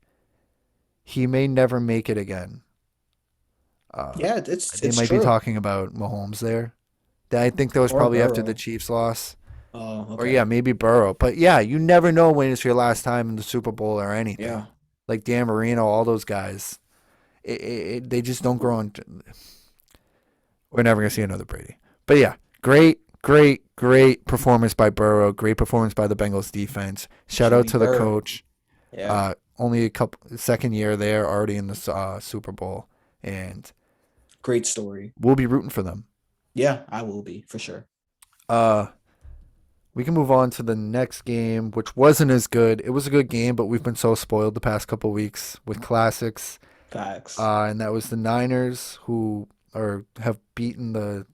He may never make it again. Yeah, it's They it's might be true. talking about Mahomes there. I think that was Or probably after the Burrow. Chiefs loss. Oh, Or yeah, okay. maybe Burrow. But yeah, you never know when it's your last time in the Super Bowl or anything. Yeah. Like Dan Marino, all those guys, they just don't grow on. We're never gonna see another Brady. But yeah, great performance by Burrow. Great performance by the Bengals defense. Shout out Jimmy to the Burr. coach. Yeah. Only a couple second year there, already in the Super Bowl, and Great story. we'll be rooting for them. Yeah, I will be for sure. Uh, we can move on to the next game, which wasn't as good. It was a good game, but we've been so spoiled the past couple weeks with classics. Facts. And that was the Niners who have beaten the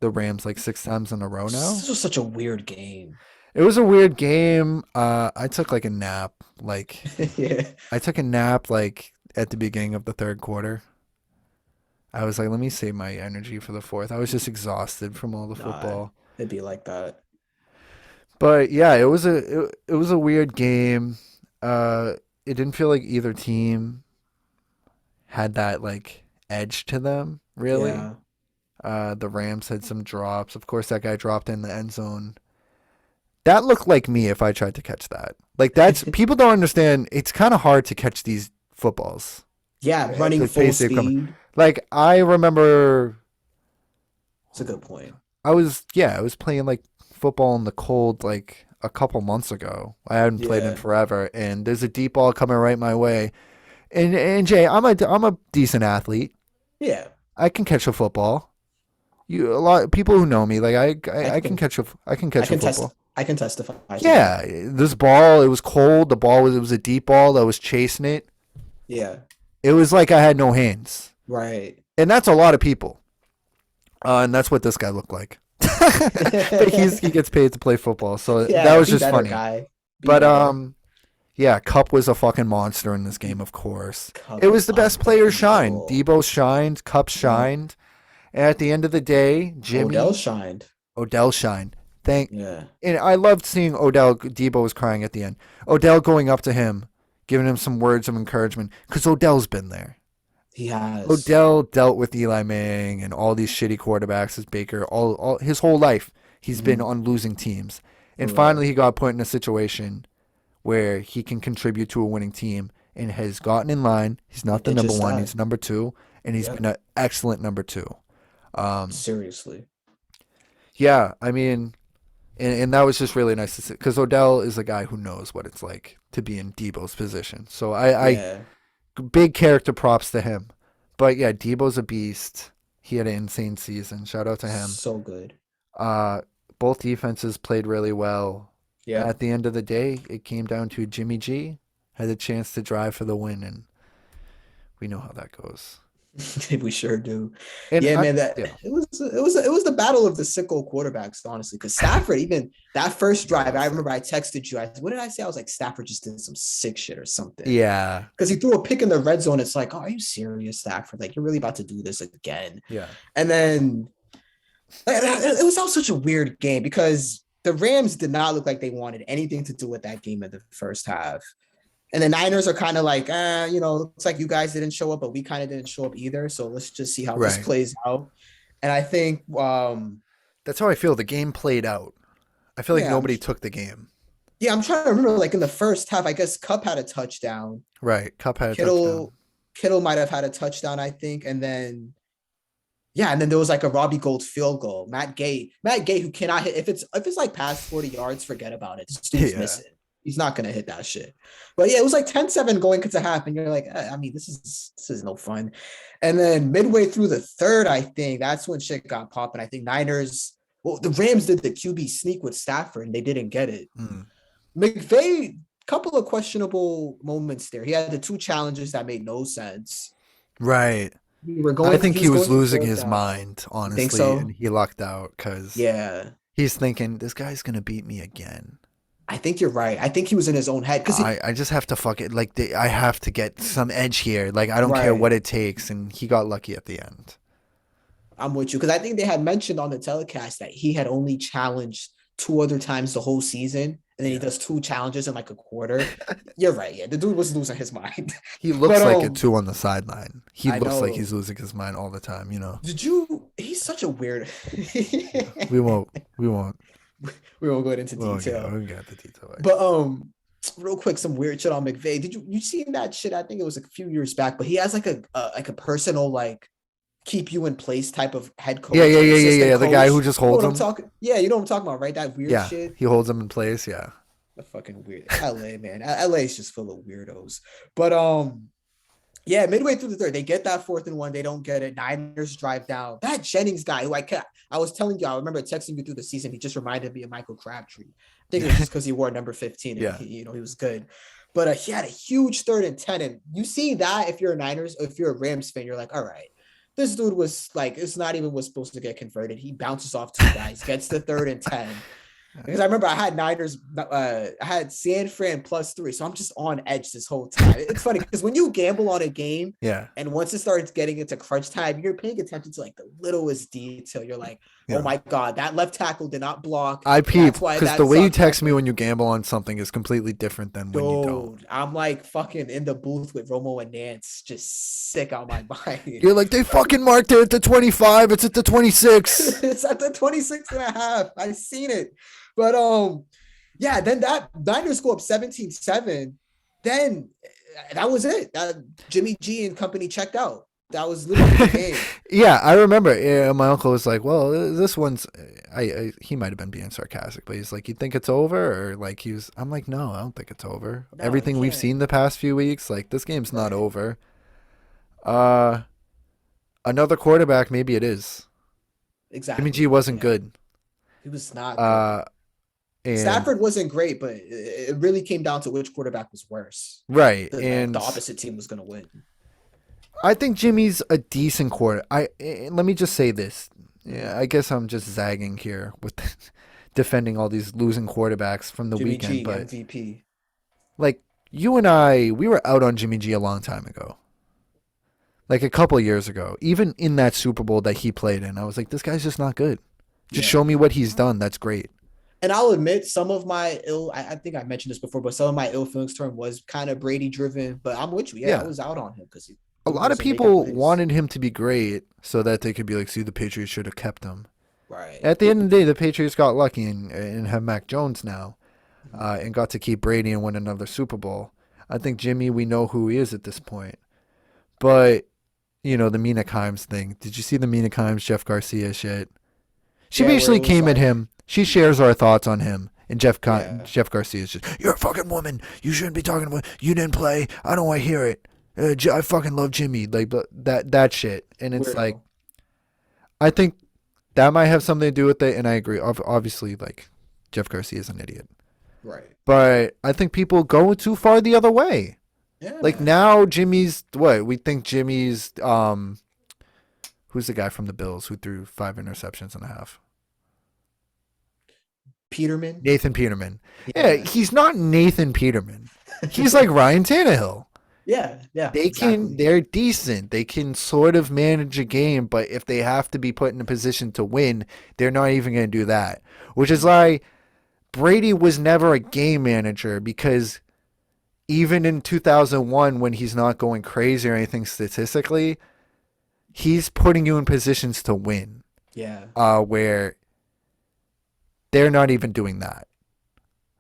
Rams like 6 times in a row now. This was such a weird game. It was a weird game. I took like a nap. Like Yeah. I took a nap like at the beginning of the third quarter. I was like, let me save my energy for the fourth. I was just exhausted from all the Nah, football. it'd be like that. But yeah, it was a weird game. Uh, it didn't feel like either team had that like edge to them, really. Yeah. The Rams had some drops. Of course, that guy dropped in the end zone. That looked like me if I tried to catch that. Like that's people don't understand. It's kind of hard to catch these footballs. Yeah, running The full pace they've come. speed. Like I remember, It's a good point. I was playing like football in the cold like a couple months ago. I hadn't played in Yeah. forever, and there's a deep ball coming right my way. And Jay, I'm a decent athlete. Yeah. I can catch a football. You a lot of people who know me like I I can can catch I can I catch a can test football. I can testify to that. Yeah, this ball, it was cold. The ball was it was a deep ball that was chasing it. Yeah. It was like I had no hands, Right. and that's a lot of people. And that's what this guy looked like. But he gets paid to play football, so Yeah, that was be just better, funny. guy. Be But better. yeah, Cup was a fucking monster in this game. Of course, Cup it is was the best player shine. unbelievable. Debo shined, Cup Yeah. shined, and at the end of the day, Odell Jimmy shined. Odell shined. Yeah. And I loved seeing Odell. Debo was crying at the end. Odell going up to him, giving him some words of encouragement because Odell's been there. He has. Odell dealt with Eli Manning and all these shitty quarterbacks as Baker all his whole life. He's been on losing teams, and Right. finally he got put in a situation where he can contribute to a winning team and has gotten in line. He's not the It number just one. that. He's number two, and he's Yep. been an excellent number two. Seriously. Yeah, I mean, and that was just really nice to see because Odell is a guy who knows what it's like to be in Debo's position. So I Yeah. big character props to him. But yeah, Debo's a beast. He had an insane season. Shout out to him. So good. Uh, both defenses played really well. Yeah. At the end of the day, it came down to Jimmy G had a chance to drive for the win, and we know how that goes. We sure do. And Yeah, I- man. That yeah. it was the battle of the sickle quarterbacks, honestly. Because Stafford, even that first drive, I remember I texted you. What did I say? I was like, Stafford just did some sick shit or something. Yeah, Because he threw a pick in the red zone. It's like, oh, are you serious, Stafford? Like, you're really about to do this again? yeah. And then it was all such a weird game because the Rams did not look like they wanted anything to do with that game in the first half. And the Niners are kind of like, looks like you guys didn't show up, but we kind of didn't show up either. So let's just see how this Right. plays out. And I think, That's how I feel. The game played out. I feel like Yeah, nobody took the game. I'm trying to remember, like in the first half, I guess Cup had a touchdown. Right. Cup had a touchdown. Kittle might have had a touchdown, I think. And then there was like a Robbie Gold field goal. Matt Gay, who cannot hit. If it's like past 40 yards, forget about it. This dude's Yeah. missing. He's not gonna hit that shit. But yeah, it was like 10-7 going into half, and you're like, I mean, this is no fun. And then midway through the third, I think that's when shit got popping. I think Niners. Well, the Rams did the QB sneak with Stafford, and they didn't get it. McVay, couple of questionable moments there. He had the two challenges that made no sense. Right. We were going. I think he was going for losing fourth his down. mind, honestly, Think so? and he lucked out because Yeah, he's thinking this guy's gonna beat me again. I think you're right. I think he was in his own head because I just have to fuck it. Like I have to get some edge here. Like I don't care Right. what it takes, and he got lucky at the end. I'm with you because I think they had mentioned on the telecast that he had only challenged 2 other times the whole season, and then he does 2 challenges in like a quarter. You're right. Yeah, the dude was losing his mind. He looks But, like it too on the sideline. He I looks like know. he's losing his mind all the time. You know. He's such a weird. We won't. We won't. We won't go into We won't detail. get, we won't get the detail. But real quick, some weird shit on McVay. Did you seen that shit? I think it was a few years back, but he has like a personal like keep you in place type of head coach. Yeah. assistant The guy coach. who just You know holds what I'm him. talking. Yeah, you know what I'm talking about, right? That weird Yeah, shit. he holds him in place. Yeah. The fucking weird LA, man. LA is just full of weirdos. But yeah, midway through the third, they get that 4th and 1. They don't get it. Niners drive down. That Jennings guy, who I was telling you, I remember texting you through the season. He just reminded me of Michael Crabtree. I think it was just because he wore number 15. And Yeah. he was good. But he had a huge 3rd and 10. And you see that if you're a Niners, if you're a Rams fan, you're like, all right, this dude was like, it's not even was supposed to get converted. He bounces off 2 guys, gets the 3rd and 10. Because I remember I had Niners, I had San Fran +3, so I'm just on edge this whole time. It's funny because when you gamble on a game, Yeah. and once it starts getting into crunch time, you're paying attention to like the littlest detail. You're like, Yeah. oh my god, that left tackle did not block. I peep That's why because that the way you sucked text me back when you gamble on something is completely different than when you don't. Dude, I'm like fucking in the booth with Romo and Nance, just sick on my mind. You're like, they fucking marked it at the 25. It's at the 26. It's at the 26 and a half. I seen it. But yeah, then that Niners go up 17-7. Then that was it. Jimmy G and company checked out. That was literally the game. Yeah, I remember. My uncle was like, "Well, this one's." He might have been being sarcastic, but he's like, "You think it's over?" Or like he was. I'm like, "No, I don't think it's over. No, Everything it we've can't. seen the past few weeks, like this game's not Right. over." Another quarterback, maybe it is. Exactly. Jimmy G wasn't Yeah. good. He was not good. And Stafford wasn't great, but it really came down to which quarterback was worse. right, The and opposite team was going to win. I think Jimmy's a decent quarter. Let me just say this. Yeah, I guess I'm just zagging here with defending all these losing quarterbacks from the Jimmy weekend, G, but MVP. like you and I, we were out on Jimmy G a long time ago. Like a couple of years ago, even in that Super Bowl that he played in, I was like, this guy's just not good. Just Yeah. show me what he's done. That's great. And I'll admit some of my I think I mentioned this before, but some of my ill feelings to him was kind of Brady driven, but I'm with you. Yeah, Yeah. I was out on him because A lot of people wanted him to be great so that they could be like, see, the Patriots should have kept him. right. At the end of the day, the Patriots got lucky and have Mac Jones now and got to keep Brady and win another Super Bowl. I think Jimmy, we know who he is at this point. But, you know, the Mina Kimes thing. Did you see the Mina Kimes, Jeff Garcia shit? She Yeah, where basically it was came at like- him. She shares our thoughts on him. And Jeff Yeah. Garcia's just, you're a fucking woman. You shouldn't be talking about, you didn't play. I don't want to hear it. I fucking love Jimmy. Like that shit. And it's Weirdo. like, I think that might have something to do with it. And I agree. Obviously, like, Jeff Garcia is an idiot. right. But I think people go too far the other way. Yeah. Like now Jimmy's what? We think Jimmy's who's the guy from the Bills who threw 5 interceptions and a half? Peterman. Nathan Peterman. Yeah, he's not Nathan Peterman. He's like Ryan Tannehill. Yeah. They're decent. They can sort of manage a game, but if they have to be put in a position to win, they're not even going to do that. Which is why Brady was never a game manager, because even in 2001, when he's not going crazy or anything statistically, he's putting you in positions to win. Yeah. Where they're not even doing that.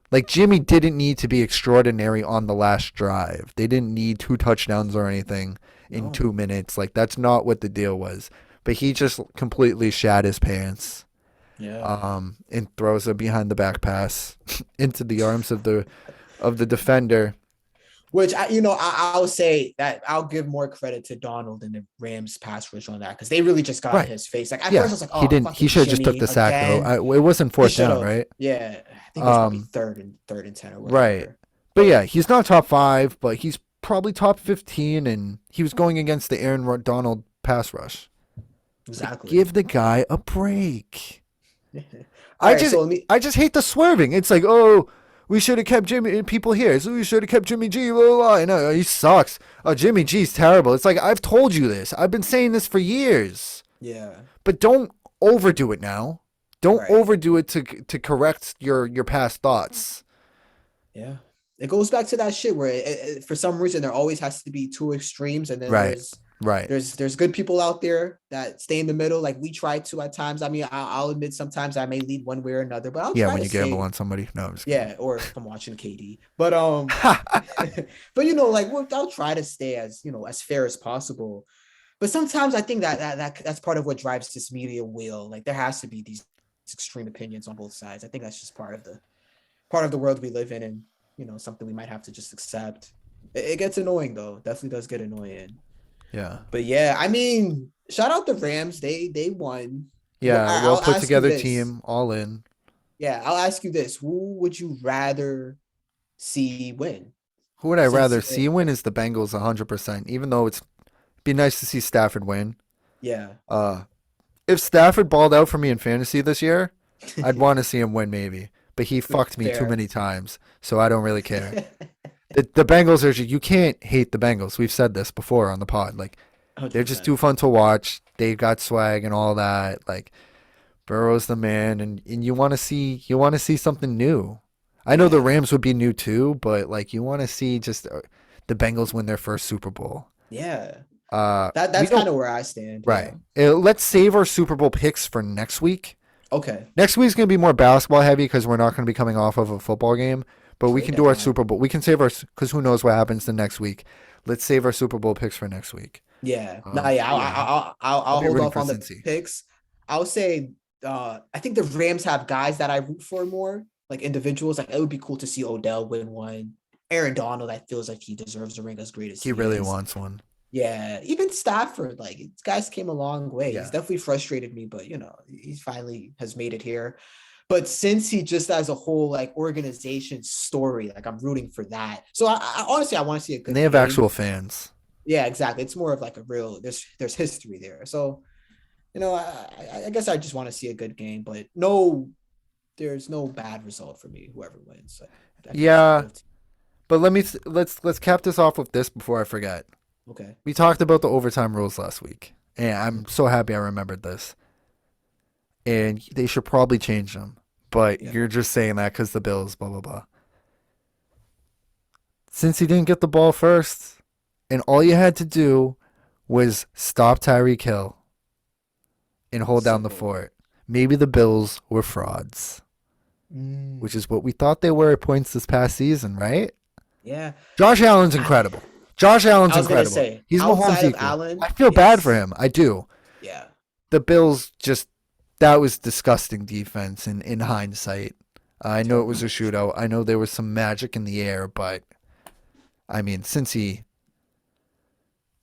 Like Jimmy didn't need to be extraordinary on the last drive. They didn't need 2 touchdowns or anything in No. 2 minutes. Like that's not what the deal was. But he just completely shat his pants. Yeah. And throws a behind the back pass into the arms of the defender. Which I'll say that I'll give more credit to Donald and the Rams pass rush on that because they really just got Right. in his face. Like at Yeah, first I was like, oh, he didn't. fucking He should have just took Jimmy the sack again. though. It wasn't He 4th down, should've. right? Yeah, I think it was probably third and 10 or whatever. Right. But yeah, he's not top 5, but he's probably top 15, and he was going against the Aaron Donald pass rush. Exactly. Give the guy a break. All I right, just so let me- I just hate the swerving. It's like, oh, we should have kept Jimmy. People here, so we should have kept Jimmy G. Blah, blah, blah. No, he sucks. Oh, Jimmy G's terrible. It's like, I've told you this. I've been saying this for years. yeah. But don't overdo it now. Don't Right. overdo it to correct your past thoughts. Yeah. It goes back to that shit where for some reason there always has to be 2 extremes, and then Right. Right. there's good people out there that stay in the middle. Like we try to at times. I mean, I'll admit sometimes I may lead one way or another, but I'll Yeah, try when to you gamble stay- on somebody. No, I'm just kidding. Yeah, or if I'm watching KD. But but like I'll try to stay as as fair as possible. But sometimes I think that's part of what drives this media wheel. Like there has to be these extreme opinions on both sides. I think that's just part of the world we live in, and something we might have to just accept. It gets annoying though. Definitely does get annoying. Yeah. But yeah, I mean, shout out the Rams. They won. Yeah. I'll Well put ask you together this. team, all in. Yeah, I'll ask you this: who would you rather see win? Who would I Since rather it- see win is the Bengals 100%, even though it'd be nice to see Stafford win. Yeah, If Stafford balled out for me in fantasy this year, I'd want to see him win maybe. but he fucked me too Fair. many times, so I don't really care. The Bengals are you can't hate the Bengals. We've said this before on the pod. Like they're just 100%. too fun to watch. They've got swag and all that. Like Burrow's the man, and you want to see something new. I know the Yeah. Rams would be new too, but like you want to see just the Bengals win their first Super Bowl. Yeah. We That's kind don't of where I stand. right. Yeah. Let's save our Super Bowl picks for next week. Okay. Next week's gonna be more basketball heavy because we're not gonna be coming off of a football game. But we Trade can do our deadline. Super Bowl. We can save our because who knows what happens the next week. Let's save our Super Bowl picks for next week. Yeah. Nah, yeah. Yeah, I'll I'll be hold rooting off for on the Cincy. picks. I'll say I think the Rams have guys that I root for more, like individuals. Like it would be cool to see Odell win one. Aaron Donald, I feels like he deserves a ring as great as He he really is. wants one. Yeah, even Stafford, like these guys came a long way. He's Yeah. definitely frustrated me, but he finally has made it here. But since he just as a whole like organization story, like I'm rooting for that. So I honestly I want to see a And good they have game. actual fans. Yeah, exactly. It's more of like a real there's history there. So I guess I just want to see a good game, but no, there's no bad result for me. Whoever wins, I can root for Yeah, both teams. but let's cap this off with this before I forget. Okay. We talked about the overtime rules last week, and I'm so happy I remembered this. And they should probably change them, but Yeah. you're just saying that because the Bills, blah blah blah. Since he didn't get the ball first, and all you had to do was stop Tyreek Hill and hold down the Simple. fort. Maybe the Bills were frauds, Mm, which is what we thought they were at points this past season, right? yeah. Josh Allen's incredible. Josh Allen's I was gonna incredible. say He's Mahomes outside of equal. Allen, I feel bad for yes. him. I do. Yeah. The Bills just that was disgusting defense in hindsight. I know it was a shootout. I know there was some magic in the air, but I mean, since he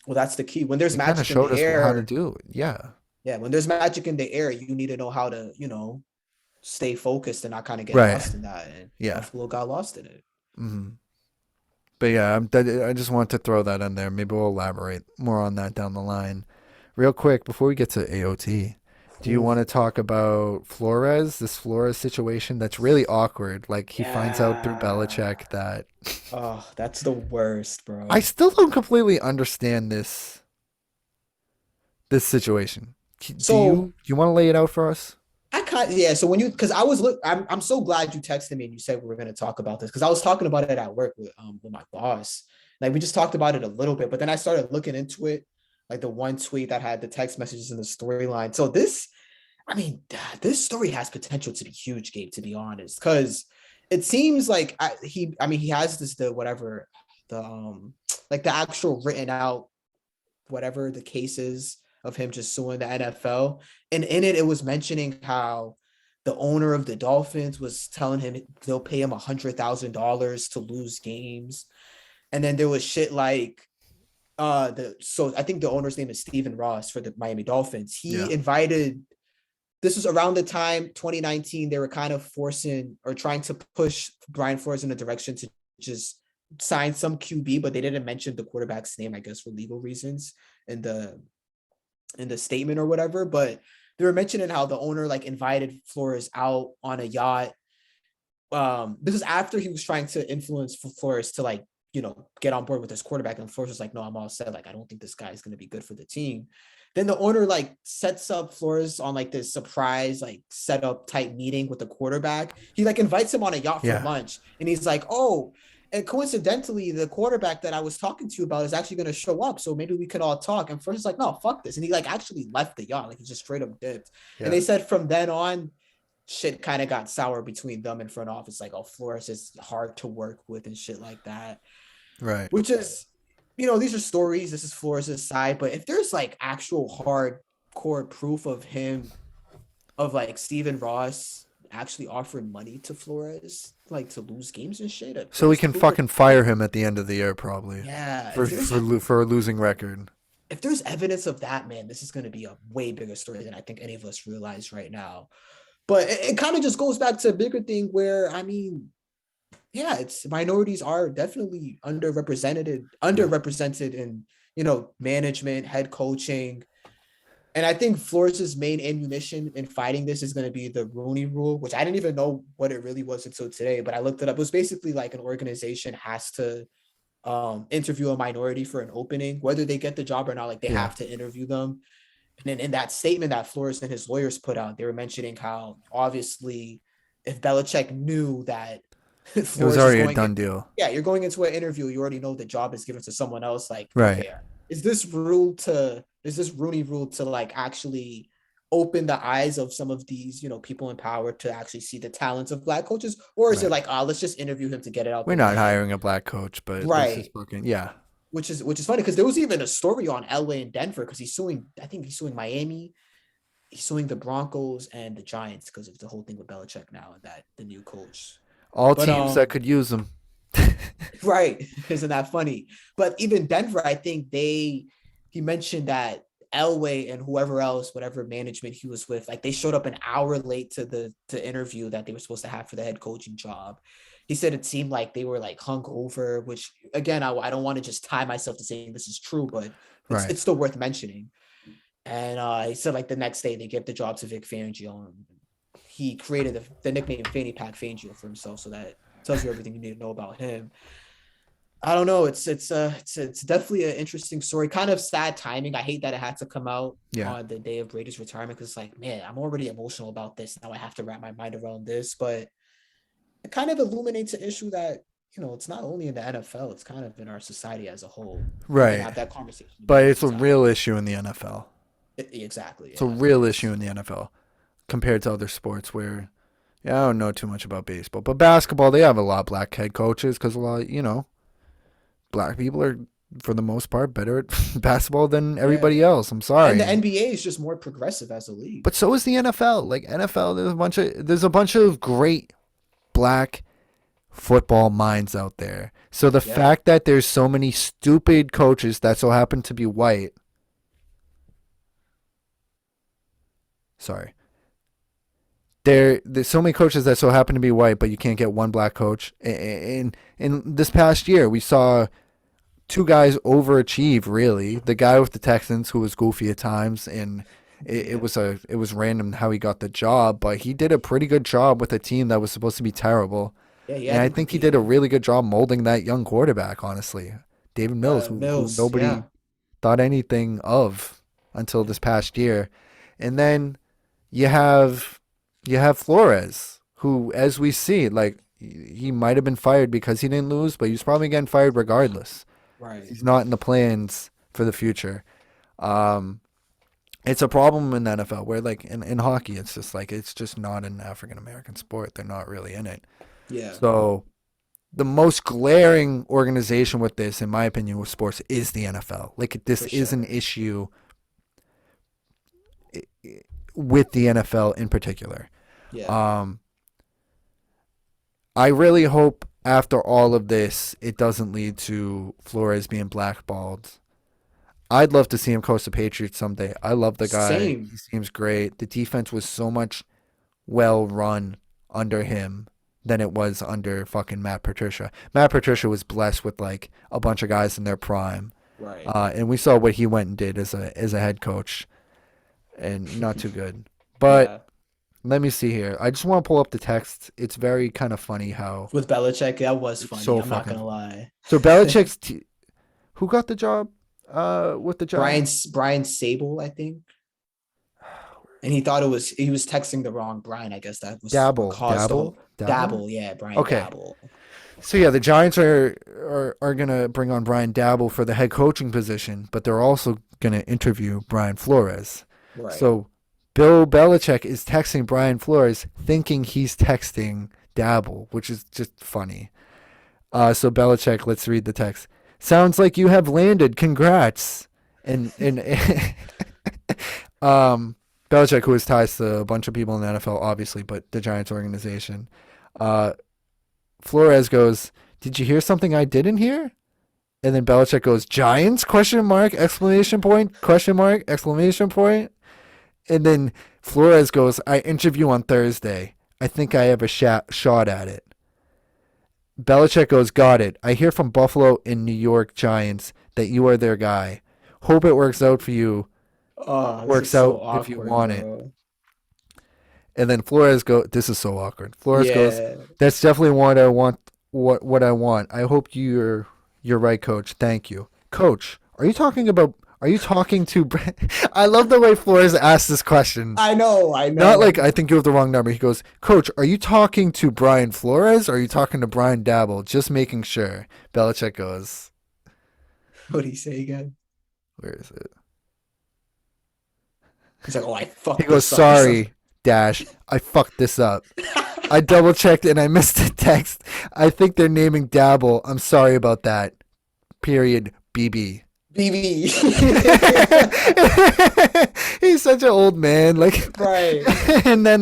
Well, that's the key. When there's kind of magic in showed the us how to air, do it. Yeah. yeah, when there's magic in the air, you need to know how to, stay focused and not kind of get Right. lost in that. And Yeah. Buffalo got lost in it. hmm But yeah, I just want to throw that in there. Maybe we'll elaborate more on that down the line. Real quick, before we get to AOT, do you Ooh. want to talk about this Flores situation that's really awkward? Like he finds out through Yeah. Belichick that Oh, that's the worst, bro. I still don't completely understand this situation. Do So you want to lay it out for us? yeah. So because I'm so glad you texted me and you said we were going to talk about this because I was talking about it at work with my boss. Like we just talked about it a little bit, but then I started looking into it, like the one tweet that had the text messages in the storyline. So I mean, this story has potential to be huge, Gabe. To be honest, because it seems like he has the whatever the like the actual written out whatever the case is of him just suing the NFL. And in it was mentioning how the owner of the Dolphins was telling him they'll pay him $100,000 to lose games. And then there was shit like so I think the owner's name is Stephen Ross for the Miami Dolphins. He Yeah. invited this was around the time 2019 they were kind of forcing or trying to push Brian Flores in a direction to just sign some QB, but they didn't mention the quarterback's name, I guess, for legal reasons in the statement or whatever. But they were mentioning how the owner like invited Flores out on a yacht. This is after he was trying to influence Flores to like, get on board with his quarterback. And Flores was like, no, I'm all set. Like, I don't think this guy is going to be good for the team. Then the owner like sets up Flores on like this surprise, like setup type meeting with the quarterback. He like invites him on a yacht for Yeah. lunch. And he's like, oh, and coincidentally, the quarterback that I was talking to you about is actually going to show up. So maybe we could all talk. And Flores is like, no, fuck this. And he like actually left the yacht. Like he just straight up dipped. Yeah. And they said from then on, shit kind of got sour between them and front office. Like, oh, Flores is hard to work with and shit like that. Right. Which is, these are stories. This is Flores' side. But if there's like actual hardcore proof of him, of like Stephen Ross actually offering money to Flores, like to lose games and shit. So we can fucking fire him at the end of the year, probably. Yeah. For a losing record. If there's evidence of that, man, this is going to be a way bigger story than I think any of us realize right now. But it kind of just goes back to a bigger thing where, I mean, yeah, it's minorities are definitely underrepresented in, management, head coaching. And I think Flores' main ammunition in fighting this is going to be the Rooney Rule, which I didn't even know what it really was until today, but I looked it up. It was basically like an organization has to interview a minority for an opening, whether they get the job or not. Like they Yeah. have to interview them. And then in that statement that Flores and his lawyers put out, they were mentioning how obviously if Belichick knew that It was already a done deal. yeah, you're going into an interview, you already know the job is given to someone else. Like, Right. okay, is this Rooney Rule to like actually open the eyes of some of these, people in power to actually see the talents of black coaches? Or is it Right. like, let's just interview him to get it out? We're not hiring a black coach, but let's just Right. yeah. Which is funny because there was even a story on LA and Denver because I think he's suing Miami, he's suing the Broncos and the Giants because of the whole thing with Belichick now and that the new coach. All But, teams that could use them. Right. Isn't that funny? But even Denver, I think he mentioned that Elway and whoever else, whatever management he was with, like they showed up an hour late to the interview that they were supposed to have for the head coaching job. He said it seemed like they were like hung over, which again, I don't want to just tie myself to saying this is true, but it's still worth mentioning. And he said like the next day they gave the job to Vic Fangio. And he created the nickname Fanny Pack Fangio for himself, so that tells you everything you need to know about him. I don't know. It's definitely an interesting story. Kind of sad timing. I hate that it had to come out on the day of Brady's retirement because, like, man, I'm already emotional about this. Now I have to wrap my mind around this, but it kind of illuminates an issue that it's not only in the NFL. It's kind of in our society as a whole. Right. Have that conversation. But it's a real issue in the NFL. Exactly. It's a real issue in the NFL compared to other sports where, I don't know too much about baseball, but basketball, they have a lot of black head coaches because a lot, black people are, for the most part, better at basketball than everybody else. I'm sorry. And the NBA is just more progressive as a league. But so is the NFL. Like NFL, there's a bunch of great black football minds out there. So the fact that there's so many stupid coaches that so happen to be white. Sorry. There's so many coaches that so happen to be white, but you can't get one black coach. And this past year, we saw two guys overachieve. Really, the guy with the Texans who was goofy at times, and it was random how he got the job, but he did a pretty good job with a team that was supposed to be terrible. And I think he did a really good job molding that young quarterback. Honestly, David Mills, who nobody thought anything of until this past year, and then you have Flores, who, as we see, like he might have been fired because he didn't lose, but he's probably getting fired regardless. Right. He's not in the plans for the future. It's a problem in the NFL where, like in hockey, it's just not an African American sport. They're not really in it. Yeah. So the most glaring organization with this, in my opinion, with sports is the NFL. Like this is an issue with the NFL in particular. Yeah. I really hope after all of this, it doesn't lead to Flores being blackballed. I'd love to see him coach the Patriots someday. I love the guy. Same. He seems great. The defense was so much well run under him than it was under fucking Matt Patricia. Matt Patricia was blessed with like a bunch of guys in their prime. Right. And we saw what he went and did as a head coach, and not too good. But let me see here. I just want to pull up the text. It's very kind of funny how with Belichick, that was funny. So I'm not gonna lie. So Belichick's who got the job with the Giants? Brian Sable, I think. And he thought he was texting the wrong Brian. I guess that was Dabble. Yeah, Brian Dabble. So yeah, the Giants are gonna bring on Brian Dabble for the head coaching position, but they're also gonna interview Brian Flores. Right. So Bill Belichick is texting Brian Flores, thinking he's texting Dabble, which is just funny. So Belichick, let's read the text. Sounds like you have landed. Congrats. And Belichick, who has ties to a bunch of people in the NFL, obviously, but the Giants organization. Flores goes, "Did you hear something I didn't hear?" And then Belichick goes, "Giants? Question mark, exclamation point, question mark, exclamation point. And then Flores goes, "I interview on Thursday. I think I have a shot at it." Belichick goes, "Got it. I hear from Buffalo and New York Giants that you are their guy. Hope it works out for you. Oh, this Works is so out if you awkward, want it. bro. And then Flores this is so awkward. Flores goes, Yeah. that's definitely what I want. What I want. I hope you're right, coach. Thank you. Coach, are you talking to I love the way Flores asked this question. I know. Not like I think you have the wrong number. He goes, Coach, are you talking to Brian Flores or are you talking to Brian Dabble? Just making sure. Belichick goes, What did he say again? where is it? He's like, oh, I fucked He goes, this up. sorry, Dash. I fucked this up. I double checked and I missed the text. I think they're naming Dabble. I'm sorry about that. Period. BB. BB. He's such an old man. Like, Right. and then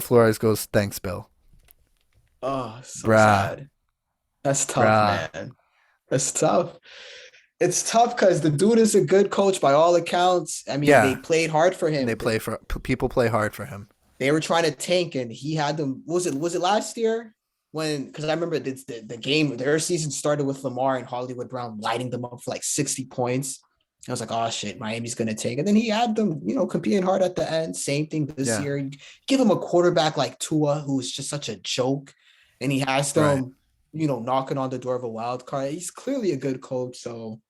Flores goes, thanks, Bill. Oh, so Bruh. sad. That's tough, Bruh. man. That's tough. It's tough because the dude is a good coach by all accounts. I mean, Yeah. they played hard for him. People play hard for him. They were trying to tank, and he had them. Was it last year? Because I remember the game, their season started with Lamar and Hollywood Brown lighting them up for like 60 points. I was like, oh shit, Miami's gonna tank. And then he had them, competing hard at the end. Same thing this Yeah. year. Give him a quarterback like Tua, who's just such a joke, and he has them, knocking on the door of a wild card. He's clearly a good coach, so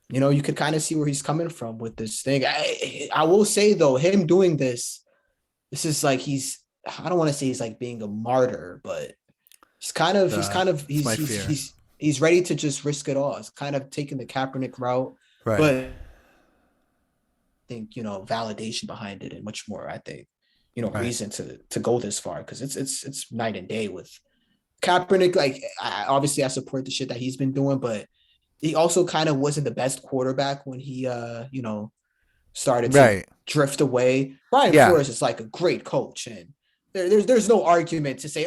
you could kind of see where he's coming from with this thing. I will say though, him doing this is like I don't want to say he's like being a martyr, but he's ready to just risk it all. It's kind of taking the Kaepernick route, Right. but I think validation behind it and much more. I think Right. reason to go this far because it's night and day with Kaepernick. Like obviously I support the shit that he's been doing, but he also kind of wasn't the best quarterback when he started to Right. drift away. Brian Yeah. Flores is like a great coach, and there's no argument to say,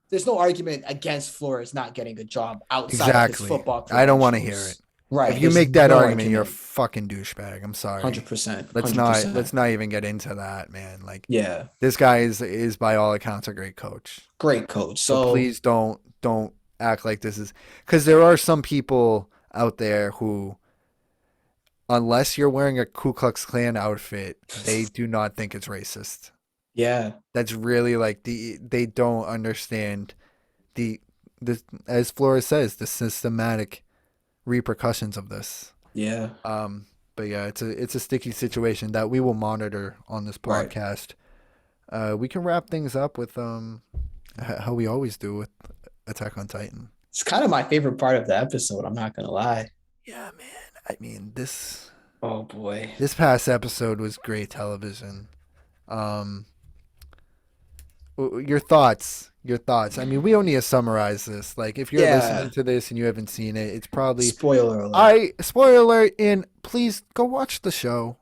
there's no argument against Flores not getting a job outside of Exactly. his football. I don't want to hear credentials. it. Right. If you there's make that no argument, you're a fucking douchebag. I'm sorry. 100%. Let's not even get into that, man. Like, Yeah, this guy is by all accounts a great coach. great coach. So So please don't act like this is, because there are some people out there who, unless you're wearing a Ku Klux Klan outfit, they do not think it's racist. yeah, That's really like they don't understand the as Flores says, the systematic repercussions of this. yeah. But yeah, it's a sticky situation that we will monitor on this Right. podcast. We can wrap things up with how we always do with Attack on Titan. It's kind of my favorite part of the episode. I'm not gonna lie. Yeah, man. I mean, this Oh boy. past episode was great television. Your thoughts. I mean, we don't need to summarize this. Like, if you're Yeah. listening to this and you haven't seen it, it's probably Spoiler alert. spoiler alert. And please go watch the show.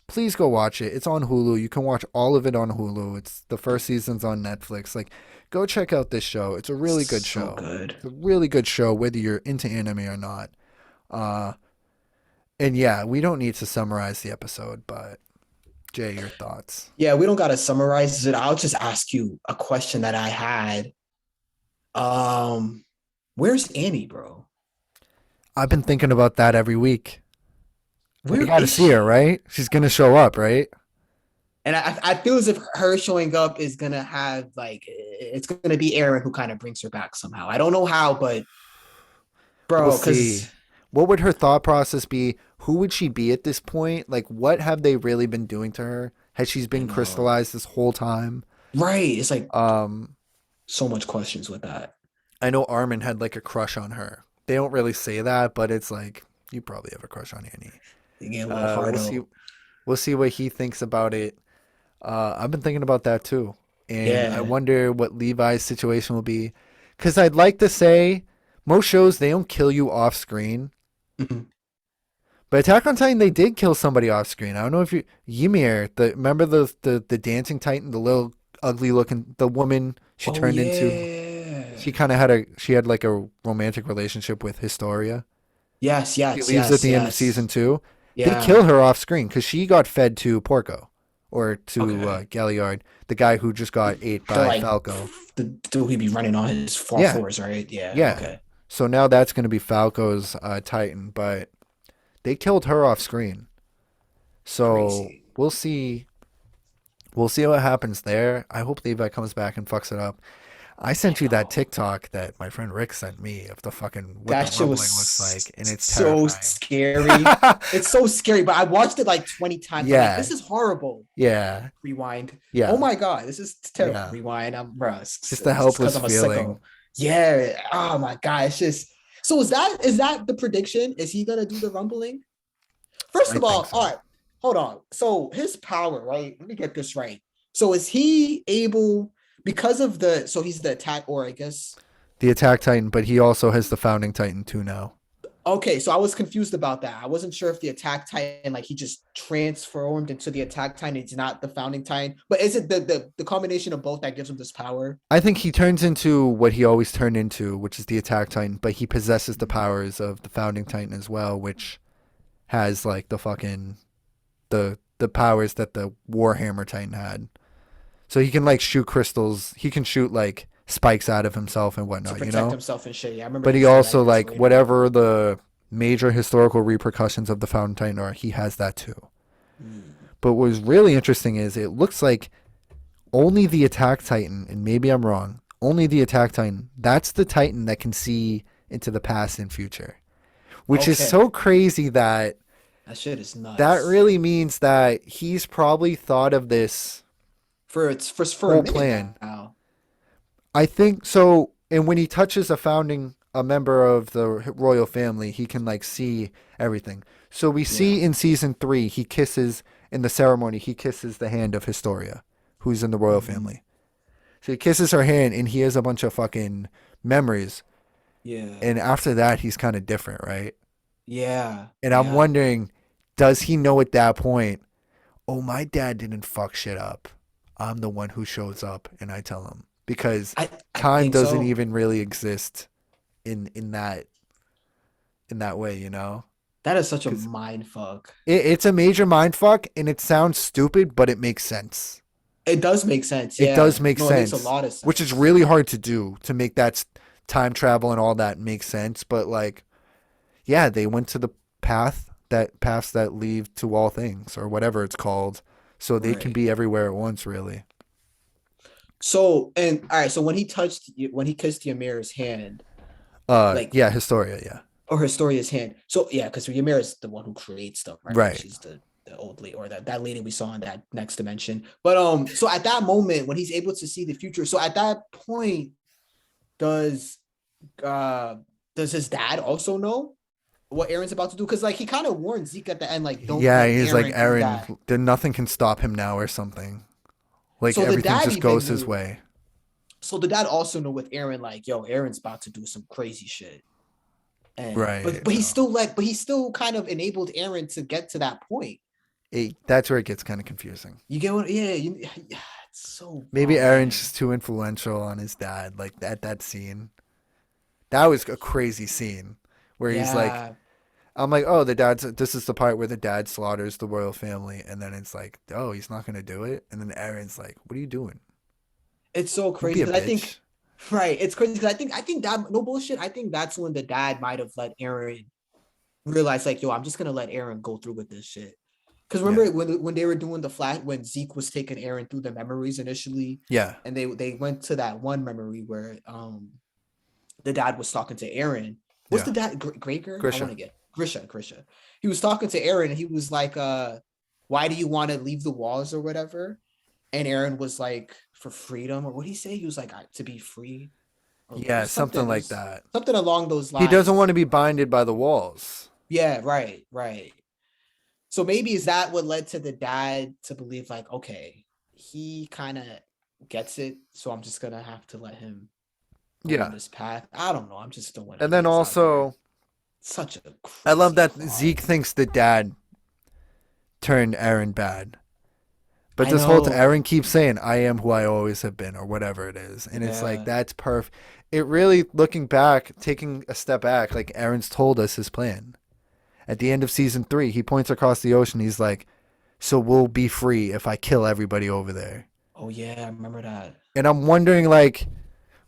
Please go watch it. It's on Hulu. You can watch all of it on Hulu. It's the first season's on Netflix. Like, go check out this show. It's a really good So show. good. It's a really good show, whether you're into anime or not. And yeah, we don't need to summarize the episode, but Jay, your thoughts? Yeah, we don't gotta summarize it. I'll just ask you a question that I had. Where's Annie, bro? I've been thinking about that every week. Where We got to is see her, right? She's gonna show up, right? And I feel as if her showing up is gonna have it's gonna be Aaron who kind of brings her back somehow. I don't know how, but bro, We'll because see. What would her thought process be? Who would she be at this point? Like, what have they really been doing to her? Has she been know. crystallized this whole time? right, it's like Um, so much questions with that. I know Armin had like a crush on her. They don't really say that, but it's like you probably have a crush on Annie. They get a little hard We'll see what he thinks about it. I've been thinking about that too, and Yeah. I wonder what Levi's situation will be. Because I'd like to say most shows they don't kill you off screen, Mhm. but Attack on Titan they did kill somebody off screen. I don't know if you Ymir, remember the dancing Titan, the little ugly looking the woman she turned into. She kind of had like a romantic relationship with Historia. Yes, She yes, leaves at the end of season 2. Yeah. They kill her off screen because she got fed to Porco or to Okay. Galliard, the guy who just got ate The, by like, Falco. The dude he be running on his Yeah. floors, right? Yeah. Yeah. Okay. So now that's going to be Falco's Titan, but They killed her off screen. So Crazy. we'll see. We'll see what happens there. I hope Levi comes back and fucks it up. I I sent you that know. TikTok that my friend Rick sent me of the fucking what the That shit was rumbling looks like, and it's so terrifying. scary. It's so scary, but I watched it like 20 times. I'm like, Yeah, this is horrible. yeah, Rewind. Oh yeah, my god, this is terrible. yeah. Rewind. Bro, Just the it's just because helpless I'm a feeling. sicko. Yeah. Oh my god, it's just. So is that the prediction? Is he gonna do the rumbling? First I of think all so. right, hold on. So his power, right? Let me get this right. So is he able because of the so he's the attack, or I guess The Attack Titan, but he also has the Founding Titan too now. okay, so I was confused about that. I wasn't sure if the attack titan, like he just transformed into the attack titan. It's not the founding titan, but is it the combination of both that gives him this power? I think he turns into what he always turned into, which is the Attack Titan, but he possesses the powers of the Founding Titan as well, which has like the fucking the powers that the Warhammer Titan had. So he can like shoot crystals. He can shoot like spikes out of himself and To whatnot, you protect know? himself and shit. Yeah, I remember But him he saying that also in his like later. whatever the major historical repercussions of the Founding Titan are, he has that too. Mm. But what was really interesting is it looks like only the Attack Titan, and maybe I'm wrong, only the Attack Titan, that's the Titan that can see into the past and future. Which is Okay, so crazy that that shit is that nuts. really means that he's probably thought of this For a whole minute plan. now. I think so. And when he touches a member of the royal family, he can like see everything. So we Yeah. see in season 3, he kisses in the ceremony, he kisses the hand of Historia, who's in the royal Mhm. family. So he kisses her hand and he has a bunch of fucking memories. Yeah. And after that, he's kind of different, right? Yeah. And I'm Yeah. wondering, does he know at that point, oh, my dad didn't fuck shit up. I'm the one who shows up and I tell him. Because I time think doesn't so. even really exist in that way, you know? That is such a Because mind fuck. it's a major mind fuck and it sounds stupid, but it makes sense. It does make sense. It does Yeah. make No, it makes a sense, lot of which is sense. really hard to do to make that time travel and all that make sense. But like, yeah, they went to the paths that lead to all things or whatever it's called, so they can Right. be everywhere at once, really. So and all right, so when he kissed Ymir's hand, like Yeah, Historia, yeah, or Historia's hand. So yeah, because Ymir is the one who creates stuff, right? Like right. she's the old lady or that lady we saw in that next dimension. But so at that moment when he's able to see the future, so at that point, does uh does his dad also know what Aaron's about to do? Because like he kind of warned Zeke at the end, like, don't Yeah, let he's like, Aaron do Aaron, that. then nothing can stop him now or something. Like So the everything dad just even goes his knew. way. So the dad also knew with Aaron, like, yo, Aaron's about to do some crazy shit. And Right. but he still kind of enabled Aaron to get to that point. That's where it gets kind of confusing. You get what? Yeah, yeah, it's so. Maybe Oh Aaron's man, just too influential on his dad. Like that scene. That was a crazy scene where he's like, yeah, I'm like, oh, the dad's. This is the part where the dad slaughters the royal family, and then it's like, oh, he's not gonna do it, and then Aaron's like, what are you doing? it's so Don't be crazy a because I think bitch. right, it's crazy because I think that no bullshit. I think that's when the dad might have let Aaron realize like, yo, I'm just gonna let Aaron go through with this shit. Because Yeah, remember when they were doing the flash when Zeke was taking Aaron through the memories initially, yeah, and they went to that one memory where the dad was talking to Aaron. What's yeah. the dad? Gregor? I want Grisha. to get Grisha. He was talking to Aaron and he was like, why do you want to leave the walls or whatever? And Aaron was like, for freedom, or what did he say? He was like, to be free. Or it Yeah, was something, something it like was that. something along those He doesn't want lines. to be binded by the walls. Yeah, right, right. So maybe is that what led to the dad to believe like, okay, he kind of gets it, so I'm just gonna have to let him go on Yeah, this path. I don't know. I'm just throwing and then ideas out there. also, Such a I love crazy that thought. Zeke thinks the dad turned Aaron bad. But I this whole time, know. Aaron keeps saying, I am who I always have been, or whatever it is. And it's like, Yeah. that's perfect. It really, looking back, taking a step back, like Aaron's told us his plan. At the end of season 3, he points across the ocean. He's like, so we'll be free if I kill everybody over there. Oh yeah, I remember that. And I'm wondering, like,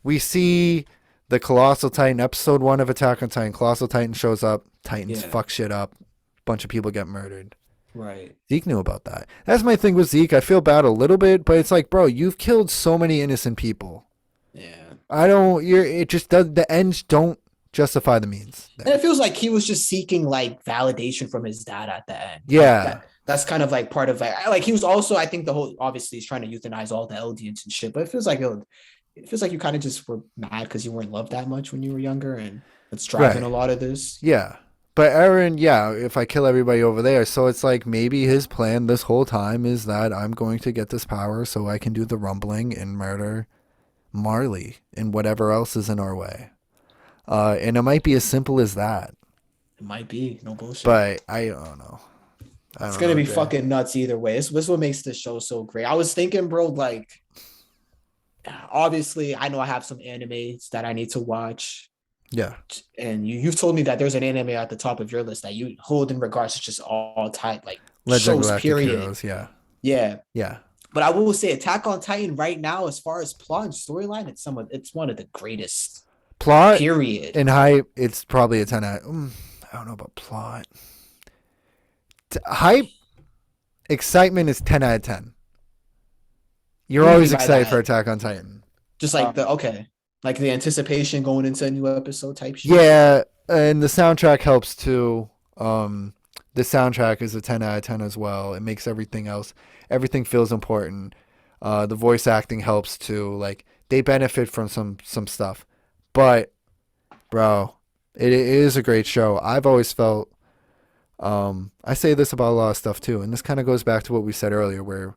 we see the Colossal Titan, episode 1 of Attack on Titan. Colossal Titan shows up. Titans Yeah. fuck shit up. bunch of people get murdered. Right. Zeke knew about that. That's my thing with Zeke. I feel bad a little bit, but it's like, bro, you've killed so many innocent people. Yeah. It just does, the ends don't justify the means. And it feels like he was just seeking like validation from his dad at the end. Yeah. That's kind of like part of like he was also, I think the whole, obviously he's trying to euthanize all the Eldians and shit, but it feels like you kind of just were mad because you weren't loved that much when you were younger, and it's driving a lot of this. Yeah. But Eren, yeah, if I kill everybody over there, so it's like maybe his plan this whole time is that I'm going to get this power so I can do the rumbling and murder Marley and whatever else is in our way. And it might be as simple as that. It might be, no bullshit. But I don't know. It's gonna be fucking nuts either way. This is what makes this show so great. I was thinking, bro, like, obviously, I know I have some animes that I need to watch. Yeah. And you've told me that there's an anime at the top of your list that you hold in regards to just all type, like, Legend shows, period. Heroes, yeah. Yeah. Yeah. But I will say Attack on Titan right now, as far as plot and storyline, it's one of the greatest. Plot, period. And hype, it's probably a 10 out. I don't know about plot. Hype, excitement is 10 out of 10. You're always excited for Attack on Titan. Just like like the anticipation going into a new episode type shit. Yeah, and the soundtrack helps too. The soundtrack is a 10 out of 10 as well. It makes everything feels important. The voice acting helps too. Like, they benefit from some stuff. But, bro, it is a great show. I've always felt, I say this about a lot of stuff too, and this kind of goes back to what we said earlier, where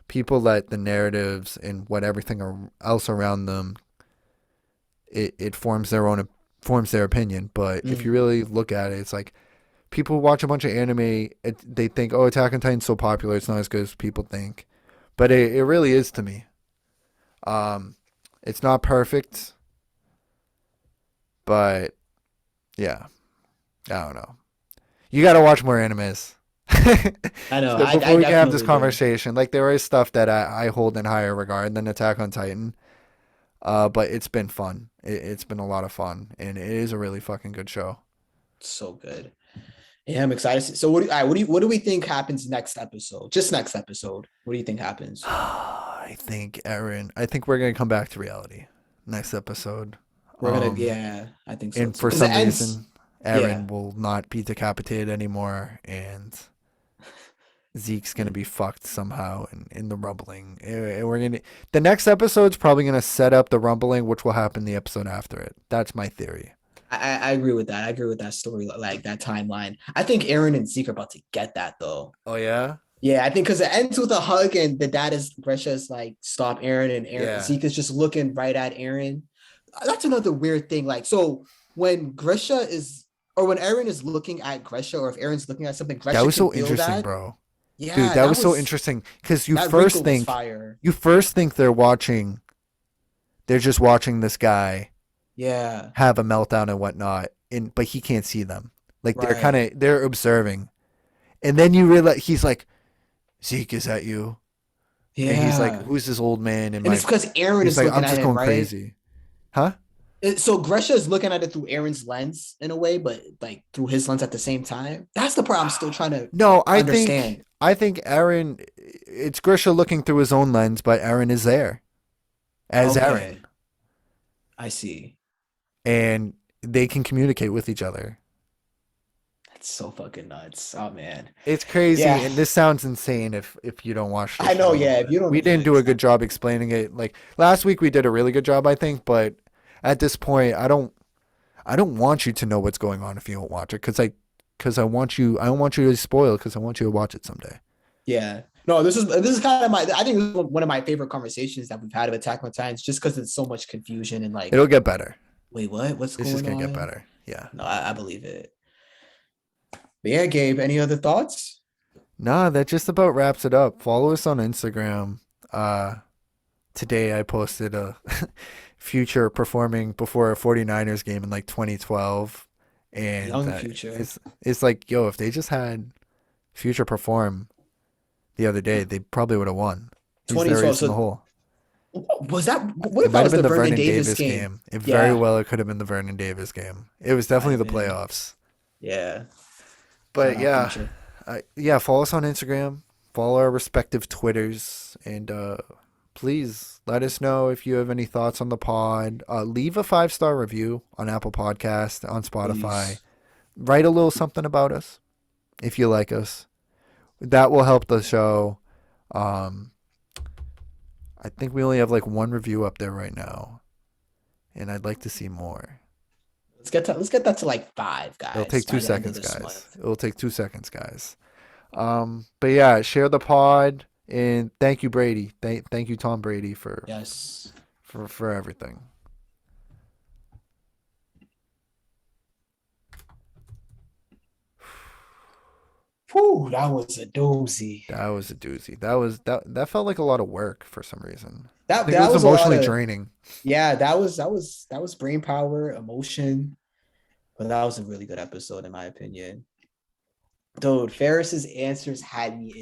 people let the narratives and what everything else around them, it forms their opinion. But if you really look at it, it's like people watch a bunch of anime, they think, oh, Attack on Titan's so popular, it's not as good as people think. But it really is to me. It's not perfect, but yeah, I don't know. You got to watch more animes. I know. So before we can have this conversation, like, there is stuff that I hold in higher regard than Attack on Titan. But it's been fun. It's been a lot of fun, and it is a really fucking good show. So good. Yeah, I'm excited. So what do we think happens next episode? Just next episode. What do you think happens? I think we're gonna come back to reality next episode. I think so. And for some reason, Eren will not be decapitated anymore, and Zeke's gonna be fucked somehow in the rumbling. The next episode's probably gonna set up the rumbling, which will happen the episode after it. That's my theory. I agree with that. I agree with that story, like that timeline. I think Eren and Zeke are about to get that though. Oh yeah? Yeah, I think because it ends with a hug and the dad is Grisha's like, stop Eren, and Zeke is just looking right at Eren. That's another weird thing. Like, so when Grisha when Eren is looking at Grisha, or if Eren's looking at something, Grisha that was so interesting, bro. Yeah, dude, that was so interesting, because you first think they're just watching this guy have a meltdown and whatnot, but he can't see them. Like, they're observing, and then you realize he's like, Zeke, is that you? Yeah. And he's like, who's this old man? And it's because Eren is like, looking at him, right? Crazy. Huh? So Grisha is looking at it through Eren's lens in a way, but like through his lens at the same time. That's the part I'm still trying to understand. I think Eren, it's Grisha looking through his own lens, but Eren is there as Eren. I see. And they can communicate with each other. That's so fucking nuts. Oh man, it's crazy. Yeah. And this sounds insane if you don't watch the show. Know, if you don't. We didn't do a good job explaining it. Like, last week we did a really good job, I think, but at this point, I don't want you to know what's going on if you don't watch it, because I don't want you to spoil, because I want you to watch it someday. Yeah. No, this is kind of I think this is one of my favorite conversations that we've had of Attack on Titan, just because it's so much confusion and like it'll get better. Wait, what? What's going on? It's just gonna get better. Yeah. No, I believe it. But yeah, Gabe, any other thoughts? Nah, that just about wraps it up. Follow us on Instagram. Today I posted a Future performing before a 49ers game in like 2012. And Young Future. It's like, yo, if they just had Future perform the other day, they probably would have won. 2012. So the hole. Was that? What if that was the Vernon Davis game? It very well, it could have been the Vernon Davis game. It was definitely the playoffs. Yeah. But Shout out yeah, Future. yeah, follow us on Instagram, follow our respective Twitters, and please let us know if you have any thoughts on the pod. Leave a 5-star review on Apple Podcast, on Spotify. Please. Write a little something about us if you like us. That will help the show. Um, I think we only have like one review up there right now, and I'd like to see more. Let's get that to like 5, It'll guys, take by two the end of seconds, this guys. month. It'll take 2 seconds, guys. But yeah, share the pod, and thank you, Brady. Thank you, Tom Brady, for Yes. for everything. Whew, that was a doozy. That was a doozy. That felt like a lot of work for some reason. I That think it that was was a lot emotionally of draining. yeah, that was brain power, emotion, but that was a really good episode in my opinion. Dude, Ferris's answers had me